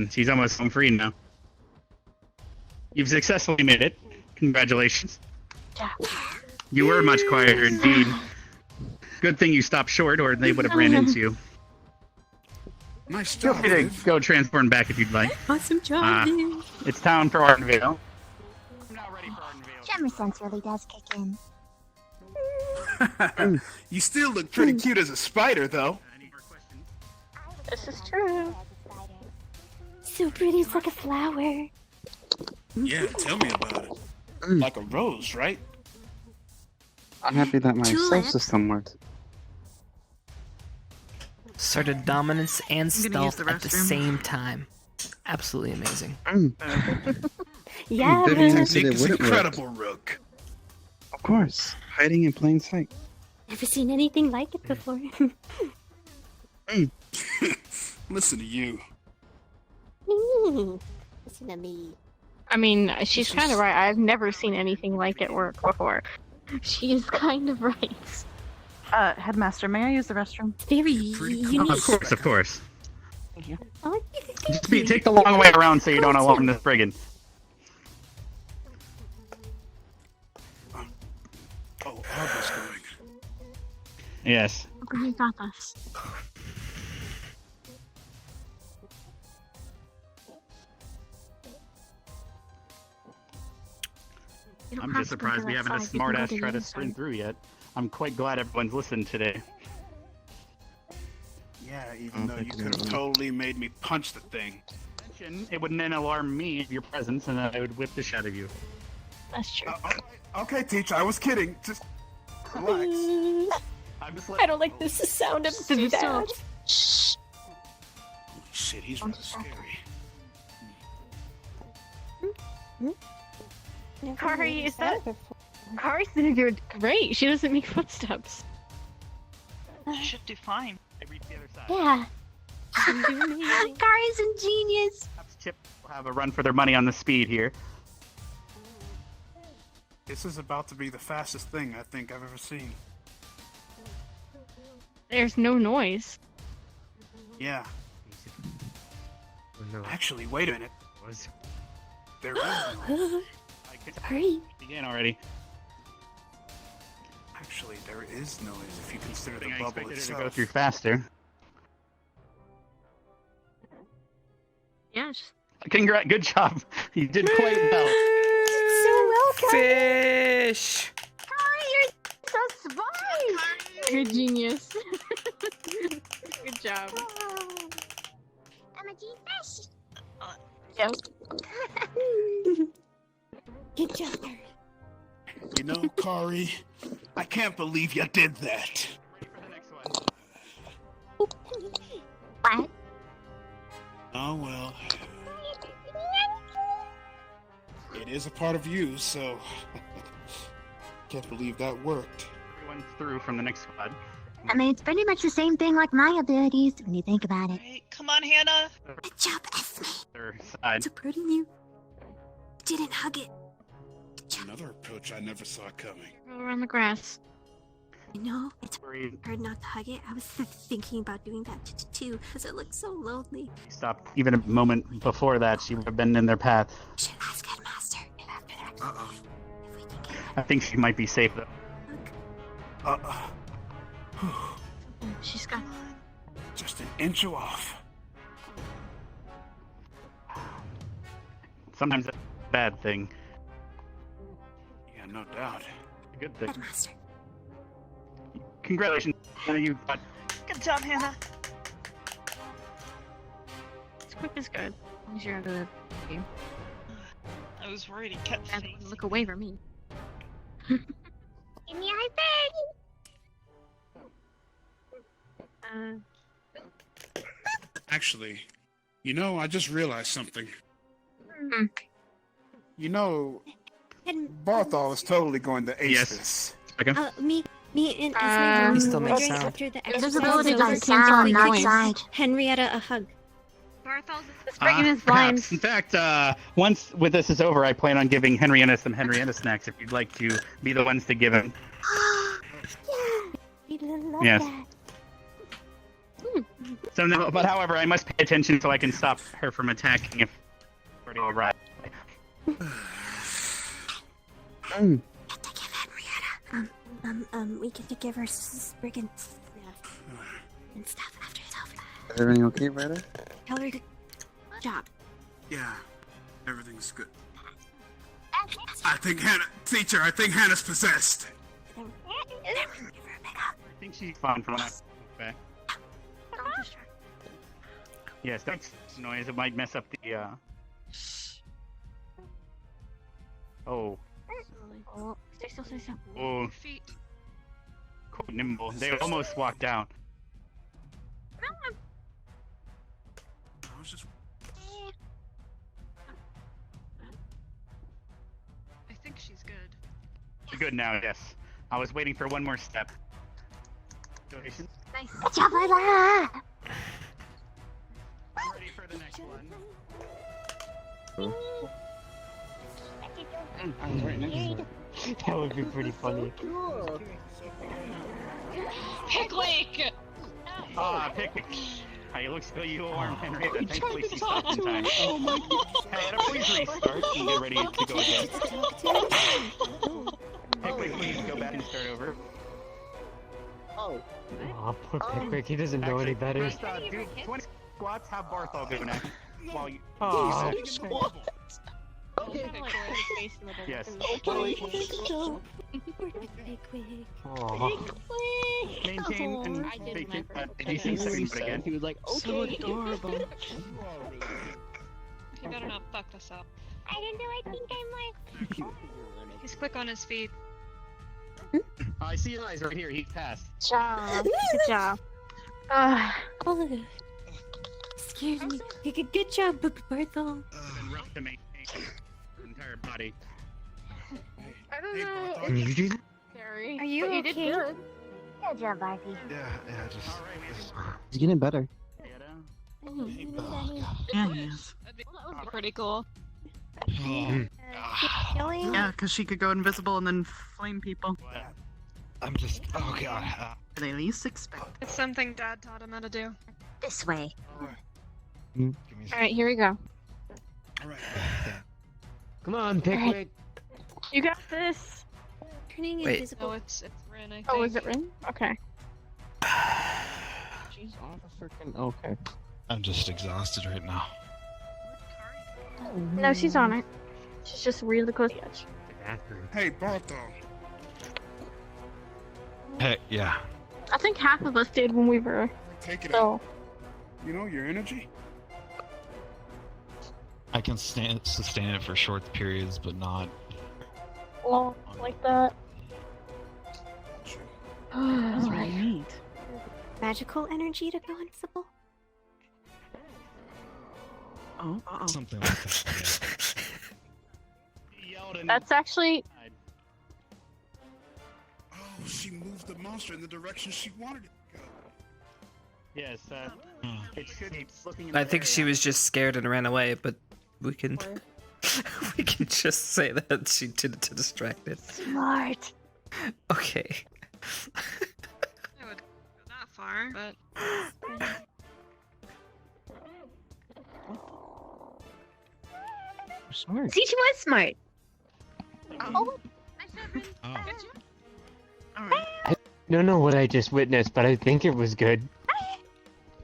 She's almost home free now. You've successfully made it. Congratulations. Yeah. You were much quieter indeed. Good thing you stopped short, or they would have ran into you. Nice Feel job, free to Viv. go transform back if you'd like. Awesome job, It's time for Ardenvale. I'm not ready for Ardenvale. Jammer sense really does kick in. You still look pretty cute as a spider, though. Any more questions? This is true. So pretty, it's like a flower. Yeah, tell me about it. Like a rose, right? I'm happy that my Tulip. cell system works. Started dominance and I'm gonna use stealth the at the restroom. same time. Absolutely amazing. Yeah, Vivian but said Nick it is wouldn't work. incredible, Rook. Of course, hiding in plain sight. never seen anything like it before. Listen to you. Listen to me. I mean, she's kind of right. I've never seen anything like it work before. She is kind of right. Headmaster, may I use the restroom? It's very unique. Of course. Thank you. Oh, Just take the long way around so you don't alarm this brigand. Oh, Arba's going. Yes. Okay, you got this. You don't I'm have just to go surprised to we that haven't a side. You can go smartass to try the to other sprint side. through yet. I'm quite glad everyone's listened today. Yeah, even though you could have totally made me punch the thing. It would then alarm me of your presence, and then I would whip the shit out of you. That's true. Okay, teacher, I was kidding. Just relax. I'm just I don't like this sound of Stay still. that. Shh. Shit, he's rather scary. Kari, is that? Kari's gonna do great. She doesn't make footsteps. She should do fine. I reach the other side. Yeah. Kari's ingenious. Perhaps Chip will have a run for their money on the speed here. This is about to be the fastest thing I think I've ever seen. There's no noise. Yeah. Oh, no. Actually, wait a minute. Was There is noise. I can Hurry. begin already. Actually, there is noise if you consider I the think I bubble expected it to itself. go through faster. Yes. Good job. You did quite well. So well, Fish. You're so smart. You're a genius. Good job. I'm a fish. Yep. Good job, Kari. You know, Kari, I can't believe you did that. Ready for the next one. What? Oh well. It is a part of you, so can't believe that worked. Everyone through from the next squad. I mean, it's pretty much the same thing like my abilities when you think about it. Right, come on, Hannah. Good job, Esme. Other side. So proud of you. Didn't hug it. Another approach I never saw coming. Roll around the grass. I know, it's hard not to hug it. I was thinking about doing that too, because it looks so lonely. Stopped even a moment before that. She would have been in their path. We should ask Headmaster if after that, Uh-oh. if we can get I think she might be safe though. a hug. She's got. Just an inch off. Sometimes that's a bad thing. Yeah, no doubt. A good thing. Headmaster. Congratulations. You got Good job, Hannah. As quick as good. As long as you're out of the game. I was worried he kept And facing. look away from me. Give me a high five. Actually, you know, I just realized something. Hmm. You know, And, Barthol is totally going to ace Yes. this. me and Esme He still were makes wondering sound. after the Invisibility exercise, doesn't sound give outside. Henrietta a hug. Barthel's Let's bring in his perhaps. blinds. In fact, once with this is over, I plan on giving Henrietta some Henrietta snacks if you'd like to be the ones to give him. We love Yes. that. So now, but however, I must pay attention so I can stop her from attacking if already arrived. We have to give Henrietta. We get to give her sprig and stuff after it's over. Is everything okay, Ryder? Tell her good job. Yeah, everything's good. I think Hannah's possessed. Then give her a big hug. I think she's fine from when I back. Yes, that's noise. It might mess up the. Oh. Oh, stay still, stay still. Oh. Feet. Quite nimble. They almost walked down. I was just I think she's good. Good now, yes. I was waiting for one more step. Donation. Nice. Good job, Lala. I'm ready for the next one. I was right next to her. That would be pretty funny. Pickwick! Ah, Pickwick. Hey, looks like you warm, Henrietta. Thankfully, she stopped in time. Oh my Hey, please restart and get ready to go again. Pickwick, please go back and start over. Oh, poor Pickwick. He doesn't know any better. First, do 20 squats. Have Barthol go next. While you. Oh, Yes. Maintain and vacant at 18 seconds again. He was like, okay. So adorable. He better not fuck this up. I don't know. I think I'm He's quick on his feet. I see his eyes right here. He passed. Job. Good job. Oh, scares me. Good job, Barthol. And rough to maintain the entire body. I don't Hey, know. Barthol. Did you do that? Scary. Are you but okay? You did good. Good job, Barty. Yeah, just. He's getting better. Yeah, he is. That was pretty cool. Keep going. Yeah, because she could go invisible and then flame people. I'm just. Oh god. They least expect. It's something Dad taught him how to do. This way. Give me All right, here we go. all right. Come on, Pickwick. You got this. Turning Wait. invisible. No, it's Rin, I think. Oh, is it Rin? Okay. She's off a freaking. Okay. I'm just exhausted right now. No, she's on it. She's just really close to the edge. Hey, Bartho. Hey, yeah. I think half of us did when we were. Take it So. out. You know, your energy? I can sustain it for short periods, but not. Long like that. That's really neat. Magical energy to go invisible? Oh, Something like that. That's actually. Oh, she moved the monster in the direction she wanted it to go. Yes, it should be looking. I think she was just scared and ran away, but we can we can just say that she did it to distract it. Smart. Okay. I would go that far, but Smart. See, she was smart. Oh. I don't know what I just witnessed, but I think it was good.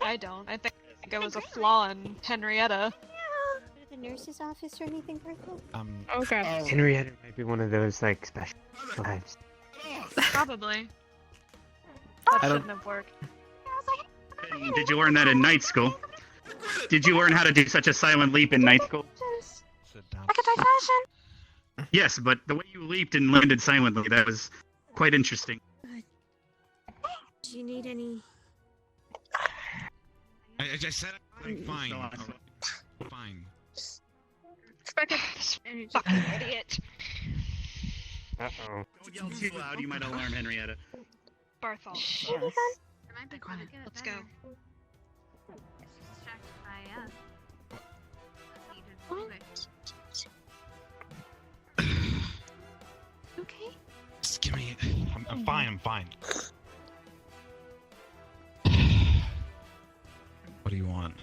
I don't. I think it was a flaw in Henrietta. Go to the nurse's office or anything, Bertha? Oh god. Henrietta might be one of those, like, special lives. Probably. That I don't- shouldn't have worked. And did you learn that in night school? Did you learn how to do such a silent leap in night school? Sit down. Yes, but the way you leaped and landed silently, that was quite interesting. Do you need any? I said I'm fine. Alright. Fine. Fucking idiot. Uh-oh. Don't yell too loud, you might alarm Henrietta. Barthol. Let's go. Okay. Just give me. I'm fine. I'm fine. What do you want?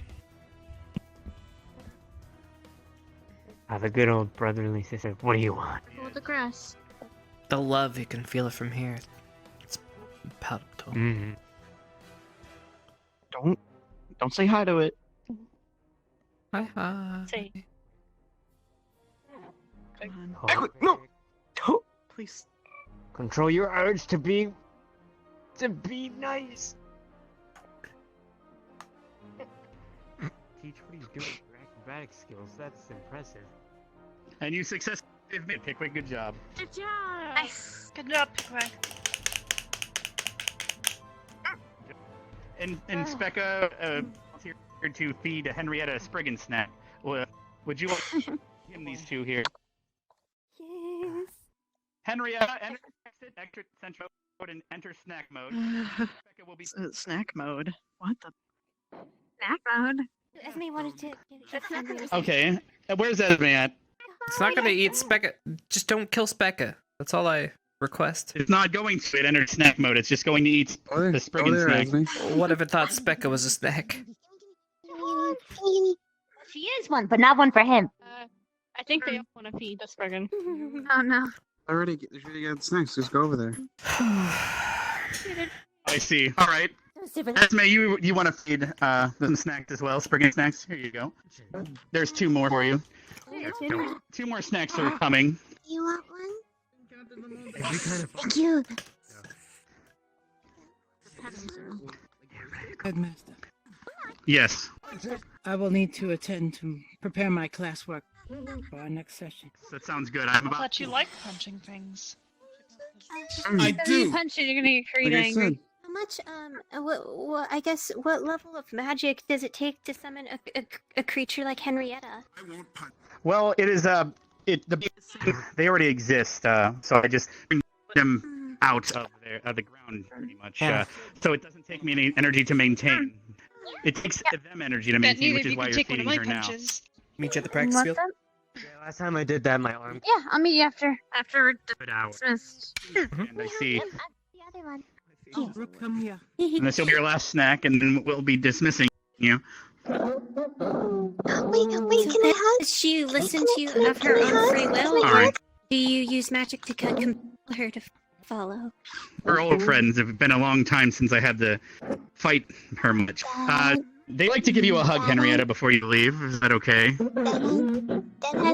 The good old brotherly sister. What do you want? Hold the grass. The love, you can feel it from here. It's palpable. Mm-hmm. Don't say hi to it. Hi, hi. Say. Oh, no! Don't, please. Control your urge to be nice. Teach what he's doing with your acrobatic skills. That's impressive. And you successfully made Pickwick. Good job. Good job. Nice. Good job, Pickwick. And Specca volunteered to feed Henrietta a Spriggan snack. Would you want him these two here? Yes. Henrietta, exit central mode and enter snack mode. Specca will be Snack mode. What the? Snack mode. Esme wanted to get something. okay. Where's Esme at? It's not gonna eat Specca. Just don't kill Specca. That's all I request. It's not going to enter snack mode. It's just going to eat the Spriggan snack. What if it thought Specca was a snack? She is one, but not one for him. I think they want to feed the Spriggan. Oh no. Already get snacks. Just go over there. I see. All right. Esme, you want to feed them snacks as well? Spriggan snacks? Here you go. There's two more for you. Two more snacks are coming. You want one? Thank you. Headmaster, Yes. I will need to attend to prepare my classwork for our next session. That sounds good. I'm I about. thought you liked punching things. I If you punch it, you're gonna get created Like I angry. said, How much, I guess, what level of magic does it take to summon a creature like Henrietta? I won't punch. Well, it is they already exist. So I just bring them out of the ground pretty much. So it doesn't take me any energy to maintain. It takes them energy to Bet maintain, neither which of is you why can you're take one feeding of my her now. punches. Meet you at the practice field. Yeah, last time I did that, my arm. Yeah, I'll meet you after we're Good hour. dismissed. And I see. The other one. Oh, Brooke, come here. And this will be your last snack, and then we'll be dismissing you. Wait, can I hug? Does she listen to you of her own free will, All or right. do you use magic to compel her to follow? We're old friends. It's been a long time since I had to fight her much. They like to give you a hug, Henrietta, before you leave. Is that okay?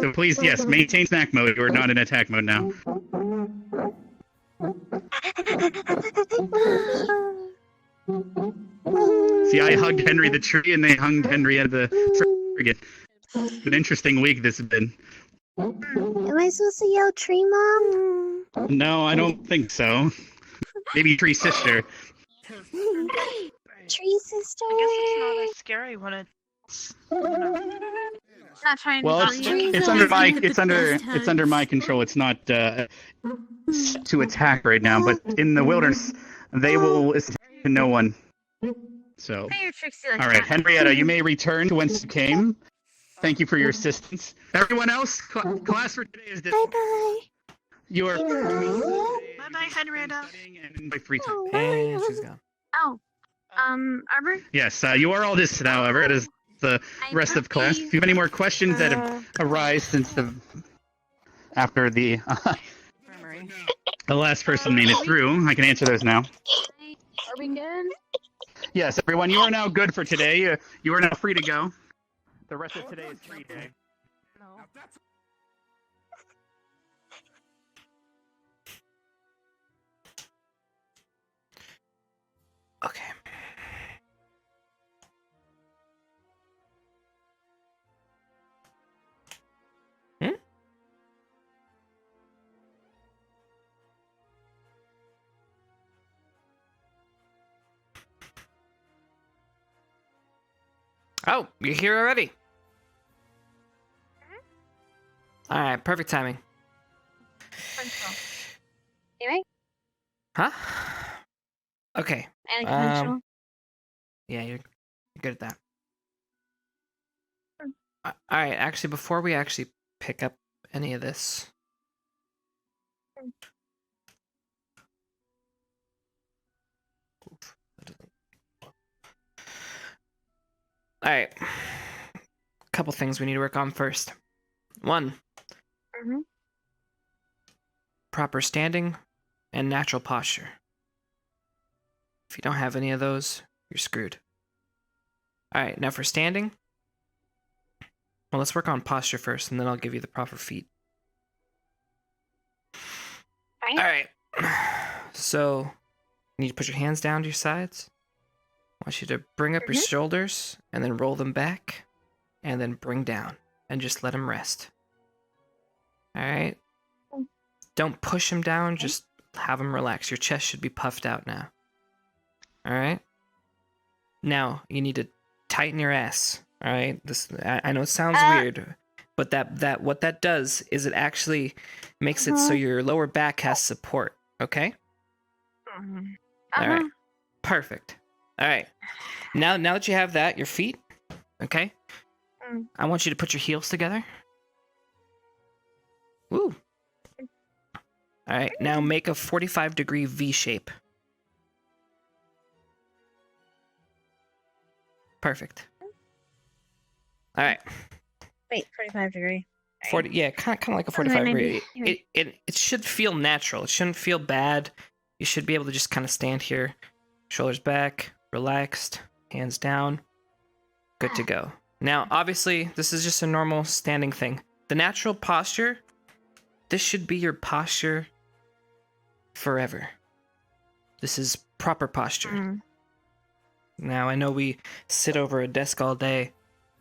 So please, yes, maintain snack mode. You are not in attack mode now. See, I hugged Henry the tree, and they hugged Henrietta the frigate. It's an interesting week this has been. Am I supposed to yell tree mom? No, I don't think so. Maybe tree sister. Tree sister. I guess it's not as scary when it's. Not trying Well, to tell you. it's under my control. It's not to attack right now, but in the wilderness, they will listen to no one. So, Say you're tricksy like all right, that. Henrietta, you may return to whence you came. Thank you for your assistance. Everyone else, class for today is dismissed. Bye You are Bye bye, Henrietta. in my free time. And she's gone. Oh, Arbor? Yes, you are all dismissed, however. It is the rest of class. If you have any more questions that have arise since after the last person made it through, I can answer those now. Are we good? Yes, everyone, you are now good for today. You are now free to go. The rest of today is free day. Okay. Oh, you're here already. All right, perfect timing. Anyway, Huh? Okay. and conventional. Yeah, you're good at that. All right, actually, before we actually pick up any of this, all right, a couple things we need to work on first. One, proper standing and natural posture. If you don't have any of those, you're screwed. All right, now for standing, well, let's work on posture first, and then I'll give you the proper feet. All right. So, you need to put your hands down to your sides. I want you to bring up your shoulders, and then roll them back, and then bring down, and just let them rest. All right? Don't push them down, just have them relax. Your chest should be puffed out now. All right? Now, you need to tighten your ass. All right? I know it sounds weird, but that what that does is it actually makes it so your lower back has support. Okay? All right. Perfect. All right. Now that you have that, your feet, okay? I want you to put your heels together. Woo. All right. Now make a 45-degree V shape. Perfect. All right. Wait, 45 degree. 40. Yeah, kind of like a 45 degree. It should feel natural. It shouldn't feel bad. You should be able to just kind of stand here, shoulders back, relaxed, hands down. Good to go. Now, obviously, this is just a normal standing thing. The natural posture, this should be your posture forever. This is proper posture. Now, I know we sit over a desk all day,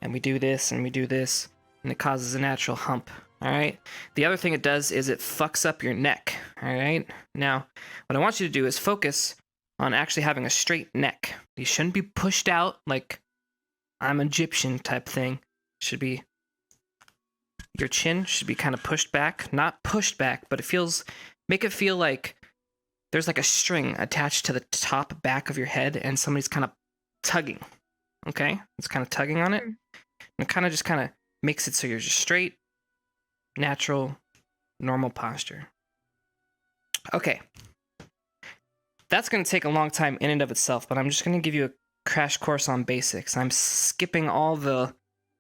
and we do this, and we do this, and it causes a natural hump, all right? The other thing it does is it fucks up your neck, all right? Now, what I want you to do is focus on actually having a straight neck. You shouldn't be pushed out like I'm Egyptian type thing. It should be, your chin should be kind of pushed back. Not pushed back, but make it feel like there's like a string attached to the top back of your head and somebody's kind of tugging, okay? It's kind of tugging on it. And it kind of makes it so you're just straight, natural, normal posture. Okay. That's going to take a long time in and of itself, but I'm just going to give you a crash course on basics. I'm skipping all the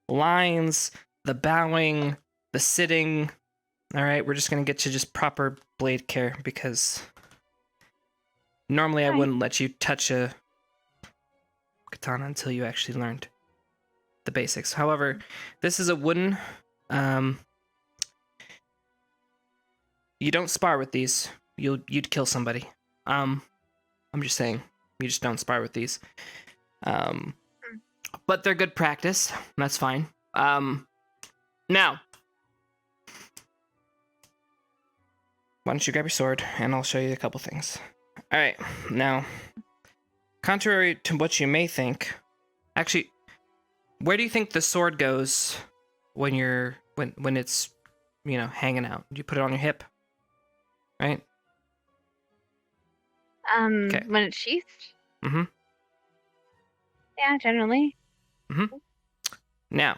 lines, the bowing, the sitting. All right, we're just going to get to just proper blade care because normally I wouldn't let you touch a katana until you actually learned the basics. However, this is a wooden. You don't spar with these. You'd kill somebody. I'm just saying, you just don't spar with these. But they're good practice. That's fine. Now, why don't you grab your sword, and I'll show you a couple things. All right, now, contrary to what you may think, actually, where do you think the sword goes when it's, you know, hanging out? Do you put it on your hip, right? When it's sheathed? Mm-hmm. Yeah, generally. Mm-hmm. Now,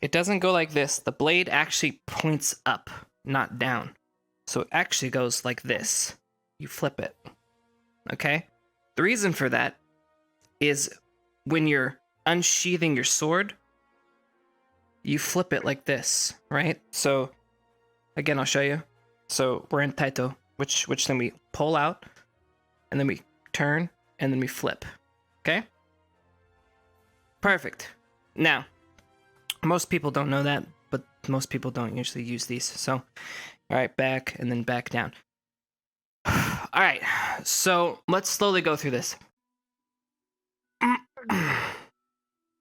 it doesn't go like this. The blade actually points up, not down. So it actually goes like this. You flip it. Okay? The reason for that is when you're unsheathing your sword, you flip it like this, right? So, again, I'll show you. So we're in Taito, which then we pull out, and then we turn, and then we flip. Okay? Perfect. Now, most people don't know that, but most people don't usually use these. So, all right, back and then back down. All right, so let's slowly go through this.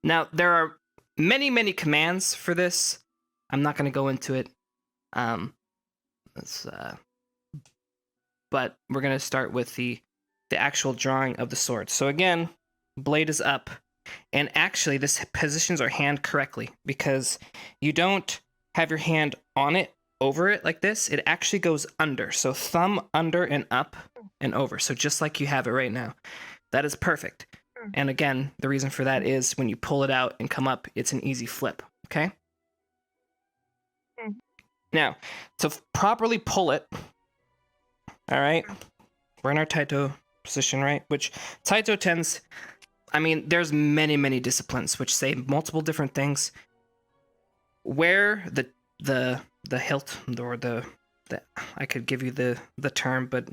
Now, there are many, many commands for this. I'm not going to go into it. But we're going to start with the actual drawing of the sword. So again, blade is up. And actually, this positions our hand correctly because you don't have your hand on it, over it like this. It actually goes under. So thumb under and up and over. So just like you have it right now. That is perfect. And again, the reason for that is when you pull it out and come up, it's an easy flip. Okay? Now, to properly pull it, all right, we're in our Taito position, right? Which Taito tends... I mean, there's many, many disciplines which say multiple different things. Where the hilt or the I could give you the term, but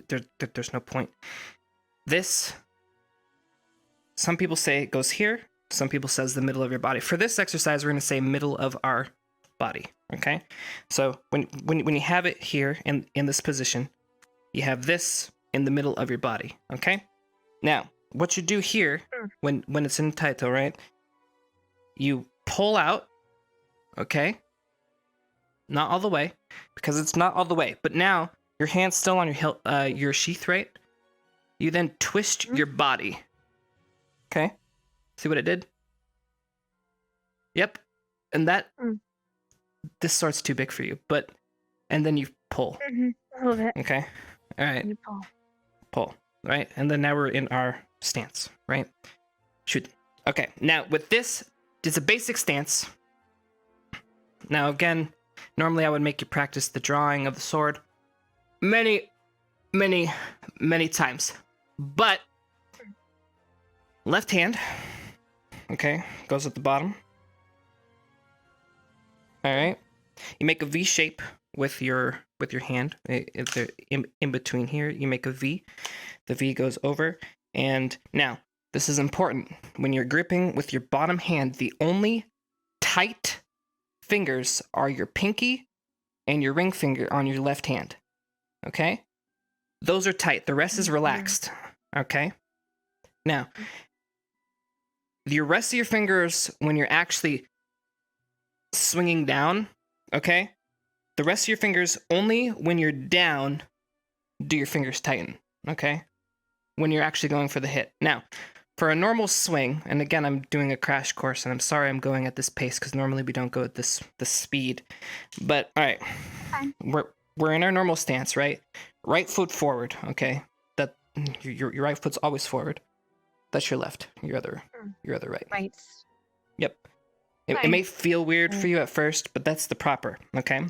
there's no point. This, some people say it goes here. Some people says the middle of your body. For this exercise, we're going to say middle of our body. Okay, so when you have it here in this position, you have this in the middle of your body. Okay, now. What you do here, when it's in Taito, right? You pull out, okay? Not all the way, because it's not all the way. But now, your hand's still on your sheath, right? You then twist your body. Okay? See what it did? Yep. And that, this sword's too big for you, but, and then you pull. A little bit. Okay? All right. You pull. Pull. Right? And then now we're in our stance, right? Okay, now with this, it's a basic stance. Now again, normally I would make you practice the drawing of the sword many, many, many times. But left hand, okay, goes at the bottom. All right, you make a V shape with your hand. In between here, you make a V. The V goes over. And now, this is important. When you're gripping with your bottom hand, the only tight fingers are your pinky and your ring finger on your left hand. Okay? Those are tight. The rest is relaxed. Okay? Now, the rest of your fingers, when you're actually swinging down, okay? The rest of your fingers, only when you're down, do your fingers tighten. Okay? When you're actually going for the hit. Now, for a normal swing, and again, I'm doing a crash course, and I'm sorry I'm going at this pace because normally we don't go at this speed. But all right, we're in our normal stance, right? Right foot forward, okay? That your right foot's always forward. That's your left. Your other right. Right. Yep. It may feel weird for you at first, but that's the proper. Okay.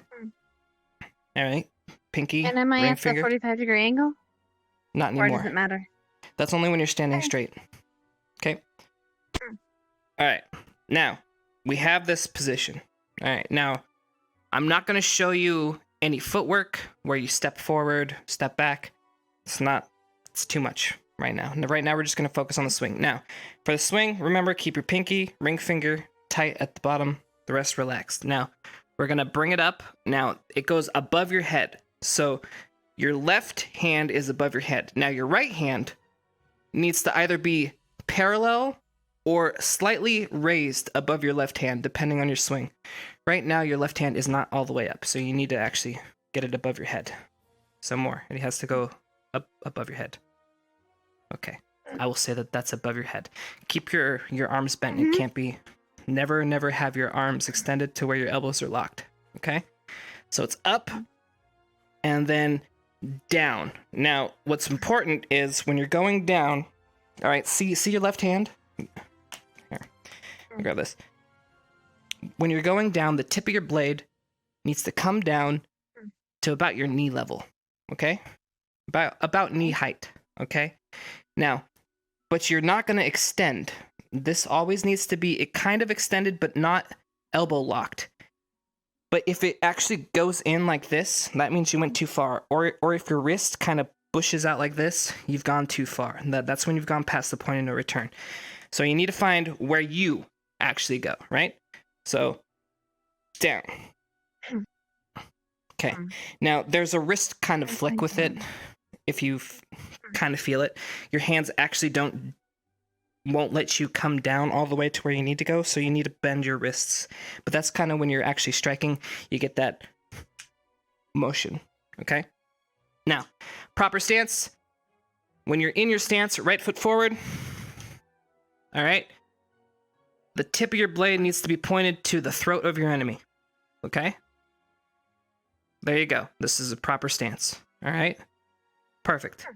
All right. Pinky. And am I ring at finger. the 45-degree angle? Not anymore. Or does it matter? That's only when you're standing straight. Okay? All right. Now, we have this position. All right. Now, I'm not going to show you any footwork where you step forward, step back. It's too much. right now. Right now, we're just going to focus on the swing. Now, for the swing, remember, keep your pinky, ring finger tight at the bottom. The rest relaxed. Now, we're going to bring it up. Now, it goes above your head. So, your left hand is above your head. Now, your right hand needs to either be parallel or slightly raised above your left hand, depending on your swing. Right now, your left hand is not all the way up, so you need to actually get it above your head. Some more. It has to go up above your head. Okay. I will say that that's above your head. Keep your arms bent. It can't be... Never have your arms extended to where your elbows are locked. Okay? So it's up and then down. Now, what's important is when you're going down... All right, see your left hand? Here. Let me grab this. When you're going down, the tip of your blade needs to come down to about your knee level. Okay? About knee height. Okay? Now, but you're not going to extend. This always needs to be kind of extended, but not elbow locked. But if it actually goes in like this, that means you went too far. Or if your wrist kind of bushes out like this, you've gone too far. That's when you've gone past the point of no return. So you need to find where you actually go, right? So, down. Okay. Now, there's a wrist kind of flick with it. If you kind of feel it. Your hands actually won't let you come down all the way to where you need to go, so you need to bend your wrists. But that's kind of when you're actually striking, you get that motion, okay? Now, proper stance. When you're in your stance, right foot forward. All right? The tip of your blade needs to be pointed to the throat of your enemy, okay? There you go. This is a proper stance, all right? Perfect.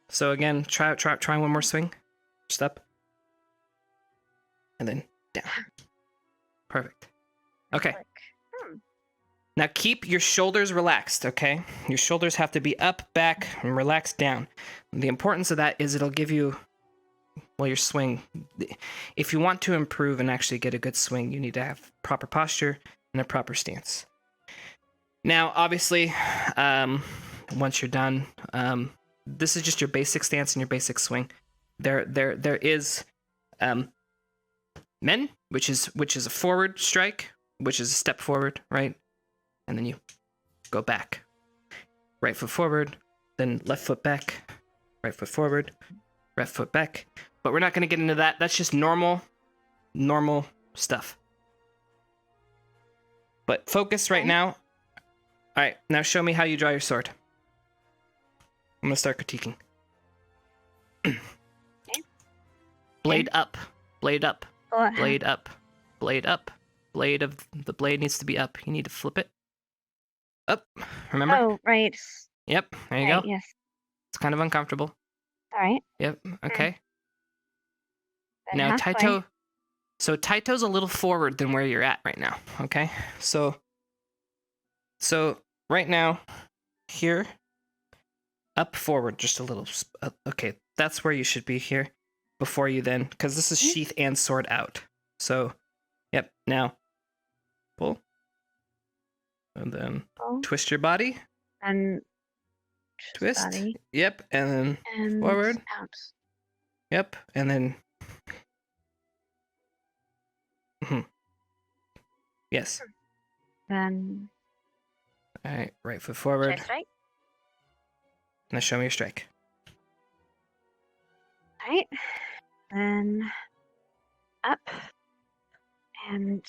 So again, try one more swing. Just up. And then down. Perfect. Okay. Now keep your shoulders relaxed, okay? Your shoulders have to be up, back, and relaxed down. The importance of that is it'll give you, well, your swing. If you want to improve and actually get a good swing, you need to have proper posture and a proper stance. Now, obviously, once you're done, this is just your basic stance and your basic swing. There is men, which is a forward strike, which is a step forward, right? And then you go back. Right foot forward, then left foot back, right foot forward, left foot back. But we're not going to get into that. That's just normal stuff. But focus right now. All right, now show me how you draw your sword. I'm going to start critiquing. Blade up, blade up, blade up, blade up. Blade of the blade needs to be up. You need to flip it up. Remember? Oh, right. Yep, there you go. Yes. It's kind of uncomfortable. All right. Yep, okay. Then Now, halfway. Taito. So, Taito's a little forward than where you're at right now, okay? So right now, here, up forward just a little. Okay, that's where you should be here before you then, because this is sheath and sword out. So, yep, now, pull. And then twist your body. And twist. body. Yep, and then forward. Out. Yep, and then. Yes. Then. All right, right foot forward. Strike. Now show me your strike. All right. Then up and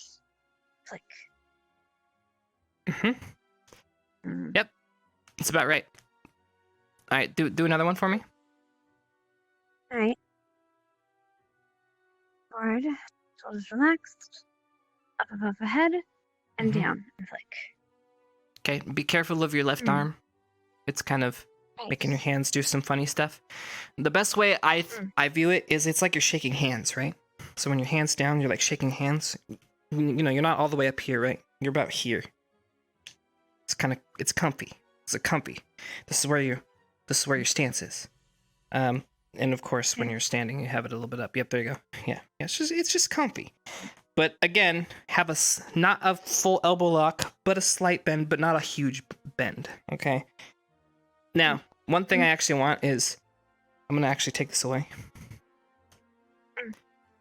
flick. Yep, it's about right. All right, do another one for me. All right. Forward, shoulders relaxed, up above the head, and down and flick. Okay, be careful of your left arm. It's kind of making your hands do some funny stuff. The best way I view it is it's like you're shaking hands, right? So when your hand's down, you're like shaking hands. You know, you're not all the way up here, right? You're about here. It's comfy. It's comfy. This is where your stance is. And of course, when you're standing, you have it a little bit up. Yep, there you go. Yeah, it's just comfy. But again, have not a full elbow lock, but a slight bend, but not a huge bend. Okay. Now, one thing I actually want is I'm gonna actually take this away.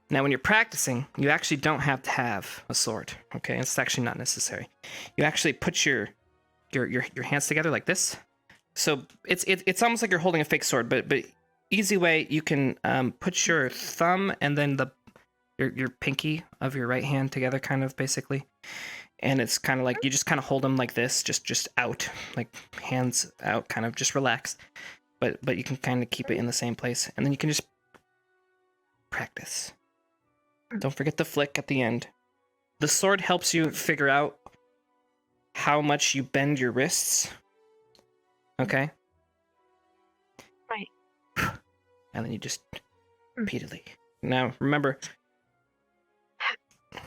Now, when you're practicing, you actually don't have to have a sword. Okay, it's actually not necessary. You actually put your hands together like this. So it's almost like you're holding a fake sword, but easy way, you can put your thumb and then your pinky of your right hand together, kind of basically, and it's kind of like you just kind of hold them like this, just out, like hands out, kind of just relax, but you can kind of keep it in the same place, and then you can just practice. Don't forget the flick at the end. The sword helps you figure out how much you bend your wrists. Okay? Right. And then you just repeatedly. Now, remember.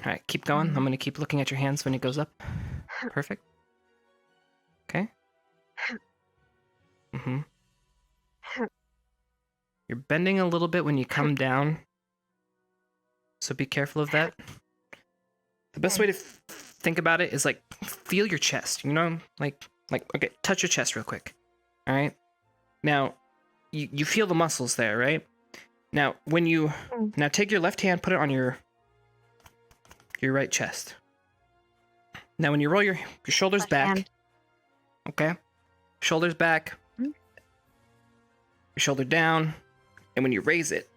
Alright, keep going. I'm going to keep looking at your hands when it goes up. Perfect. Okay? Mm-hmm. You're bending a little bit when you come down. So be careful of that. The best way to think about it is like feel your chest, you know? Like okay, touch your chest real quick. All right? Now, you feel the muscles there, right? Now, when you now take your left hand, put it on your right chest. Now, when you roll your shoulders Left back, hand. okay? Shoulders back. Your shoulder down, and when you raise it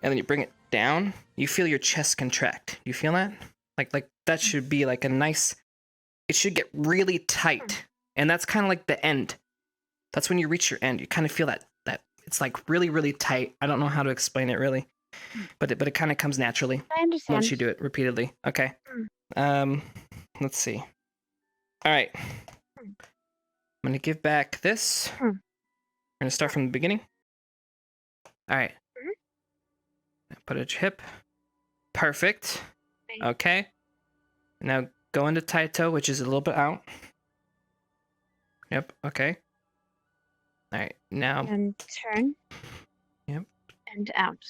and then you bring it down, you feel your chest contract. You feel that? Like that should be like a nice, it should get really tight. And that's kind of like the end. That's when you reach your end. You kind of feel that it's like really, really tight. I don't know how to explain it really, but it kind of comes naturally. I understand. Once you do it repeatedly. Okay. Let's see. All right. I'm going to give back this. We're going to start from the beginning. All right. Put it at your hip. Perfect. Okay. Now go into tight toe, which is a little bit out. Yep. Okay. All right. Now. And turn. Yep. And out.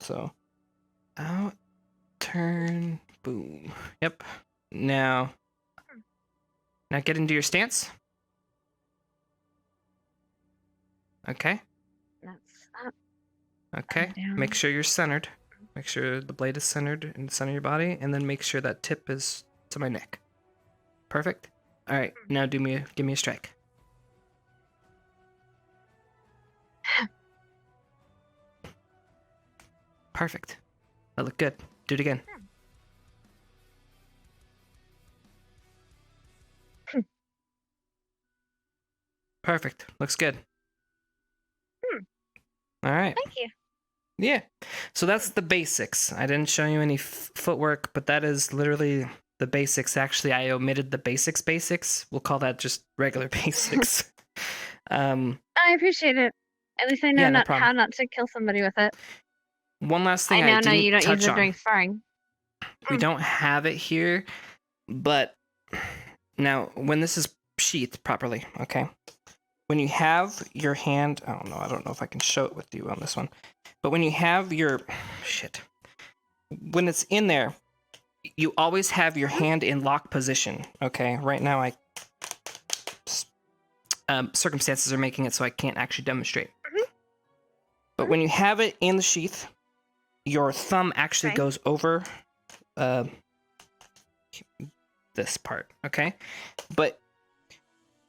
So, out, turn, boom. Yep. Now get into your stance. Okay. That's up. Okay. Make sure you're centered. Make sure the blade is centered in the center of your body, and then make sure that tip is to my neck. Perfect. All right. Now give me a strike. Perfect. That looked good. Do it again. Perfect. Looks good. All right. Thank you. Yeah. So that's the basics. I didn't show you any footwork, but that is literally the basics. Actually, I omitted the basics. We'll call that just regular basics. I appreciate it. At least I know no how not to kill somebody with it. One last thing I now know didn't you don't touch use it on. during sparring. We don't have it here, but now when this is sheathed properly, okay? When you have your hand, I don't know if I can show it with you on this one, but when you have your, when it's in there, you always have your hand in lock position, okay? Right now, circumstances are making it so I can't actually demonstrate. But when you have it in the sheath, your thumb actually goes over this part, okay? But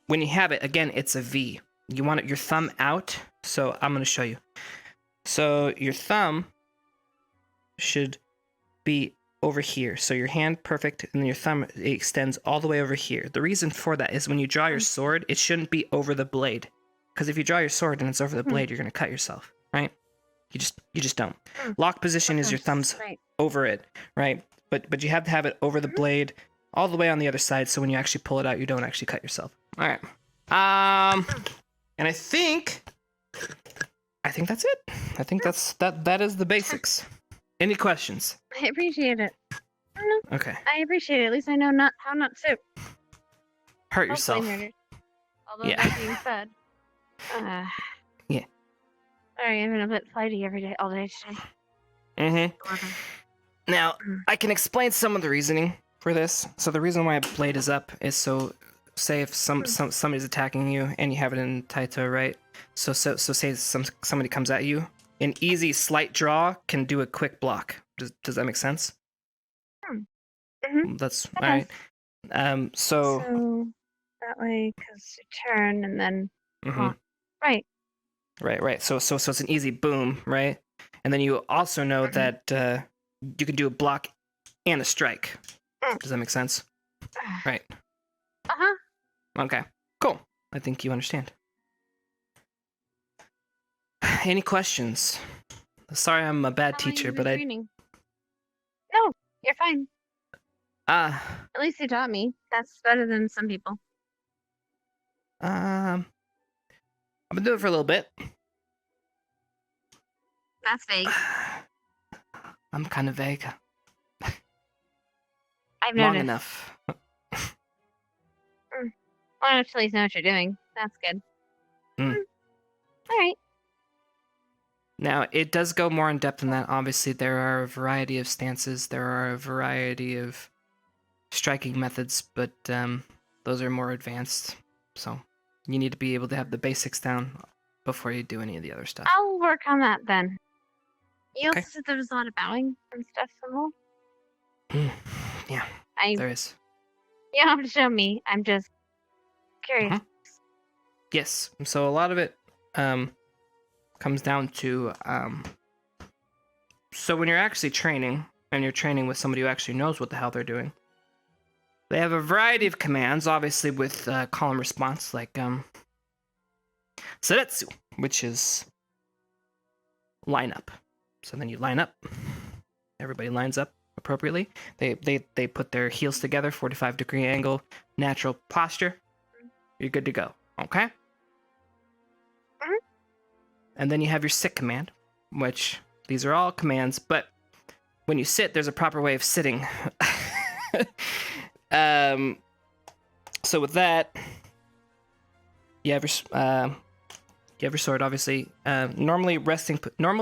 when you have it, again, it's a V. You want your thumb out, so I'm going to show you. So your thumb should be over here. So your hand, perfect, and then your thumb extends all the way over here. The reason for that is when you draw your sword, it shouldn't be over the blade. Because if you draw your sword and it's over the blade, you're going to cut yourself, right? You just don't. Lock position is your thumb's over it, right? But you have to have it over the blade, all the way on the other side, so when you actually pull it out, you don't actually cut yourself. All right. And I think that's it. I think that is the basics. Any questions? I appreciate it. I don't know. Okay. I appreciate it. At least I know how not to. Hurt yourself. Although Yeah. that being said, Yeah. Sorry, I've been a bit flighty all day today. Mm-hmm. Now, I can explain some of the reasoning for this. So the reason why a blade is up is so say if somebody's attacking you and you have it in Taito, right? So say somebody comes at you, an easy slight draw can do a quick block. Does that make sense? Mm-hmm. That's all right. So that way, because you turn and then block. Right. Right. So it's an easy boom, right? And then you also know that you can do a block and a strike. Does that make sense? Right. Uh-huh. Okay. Cool. I think you understand. Any questions? Sorry, I'm a bad teacher, but training? No, you're fine. At least you taught me. That's better than some people. I've been doing it for a little bit. That's vague. I'm kind of vague. I've Long noticed. enough. Well, enough to at least know what you're doing. That's good. All right. Now, it does go more in depth than that. Obviously, there are a variety of stances. There are a variety of striking methods, but those are more advanced. So you need to be able to have the basics down before you do any of the other stuff. I'll work on that then. You also said there was a lot of bowing and stuff involved. Yeah, there is. You don't have to show me. I'm just curious. Yes. So a lot of it comes down to so when you're actually training and you're training with somebody who actually knows what the hell they're doing, they have a variety of commands, obviously with call and response, like Seretsu, which is line up. So then you line up. Everybody lines up appropriately. They put their heels together, 45-degree angle, natural posture. You're good to go. Okay? And then you have your sit command, which these are all commands, but when you sit, there's a proper way of sitting. So with that, you have your sword, obviously. Normally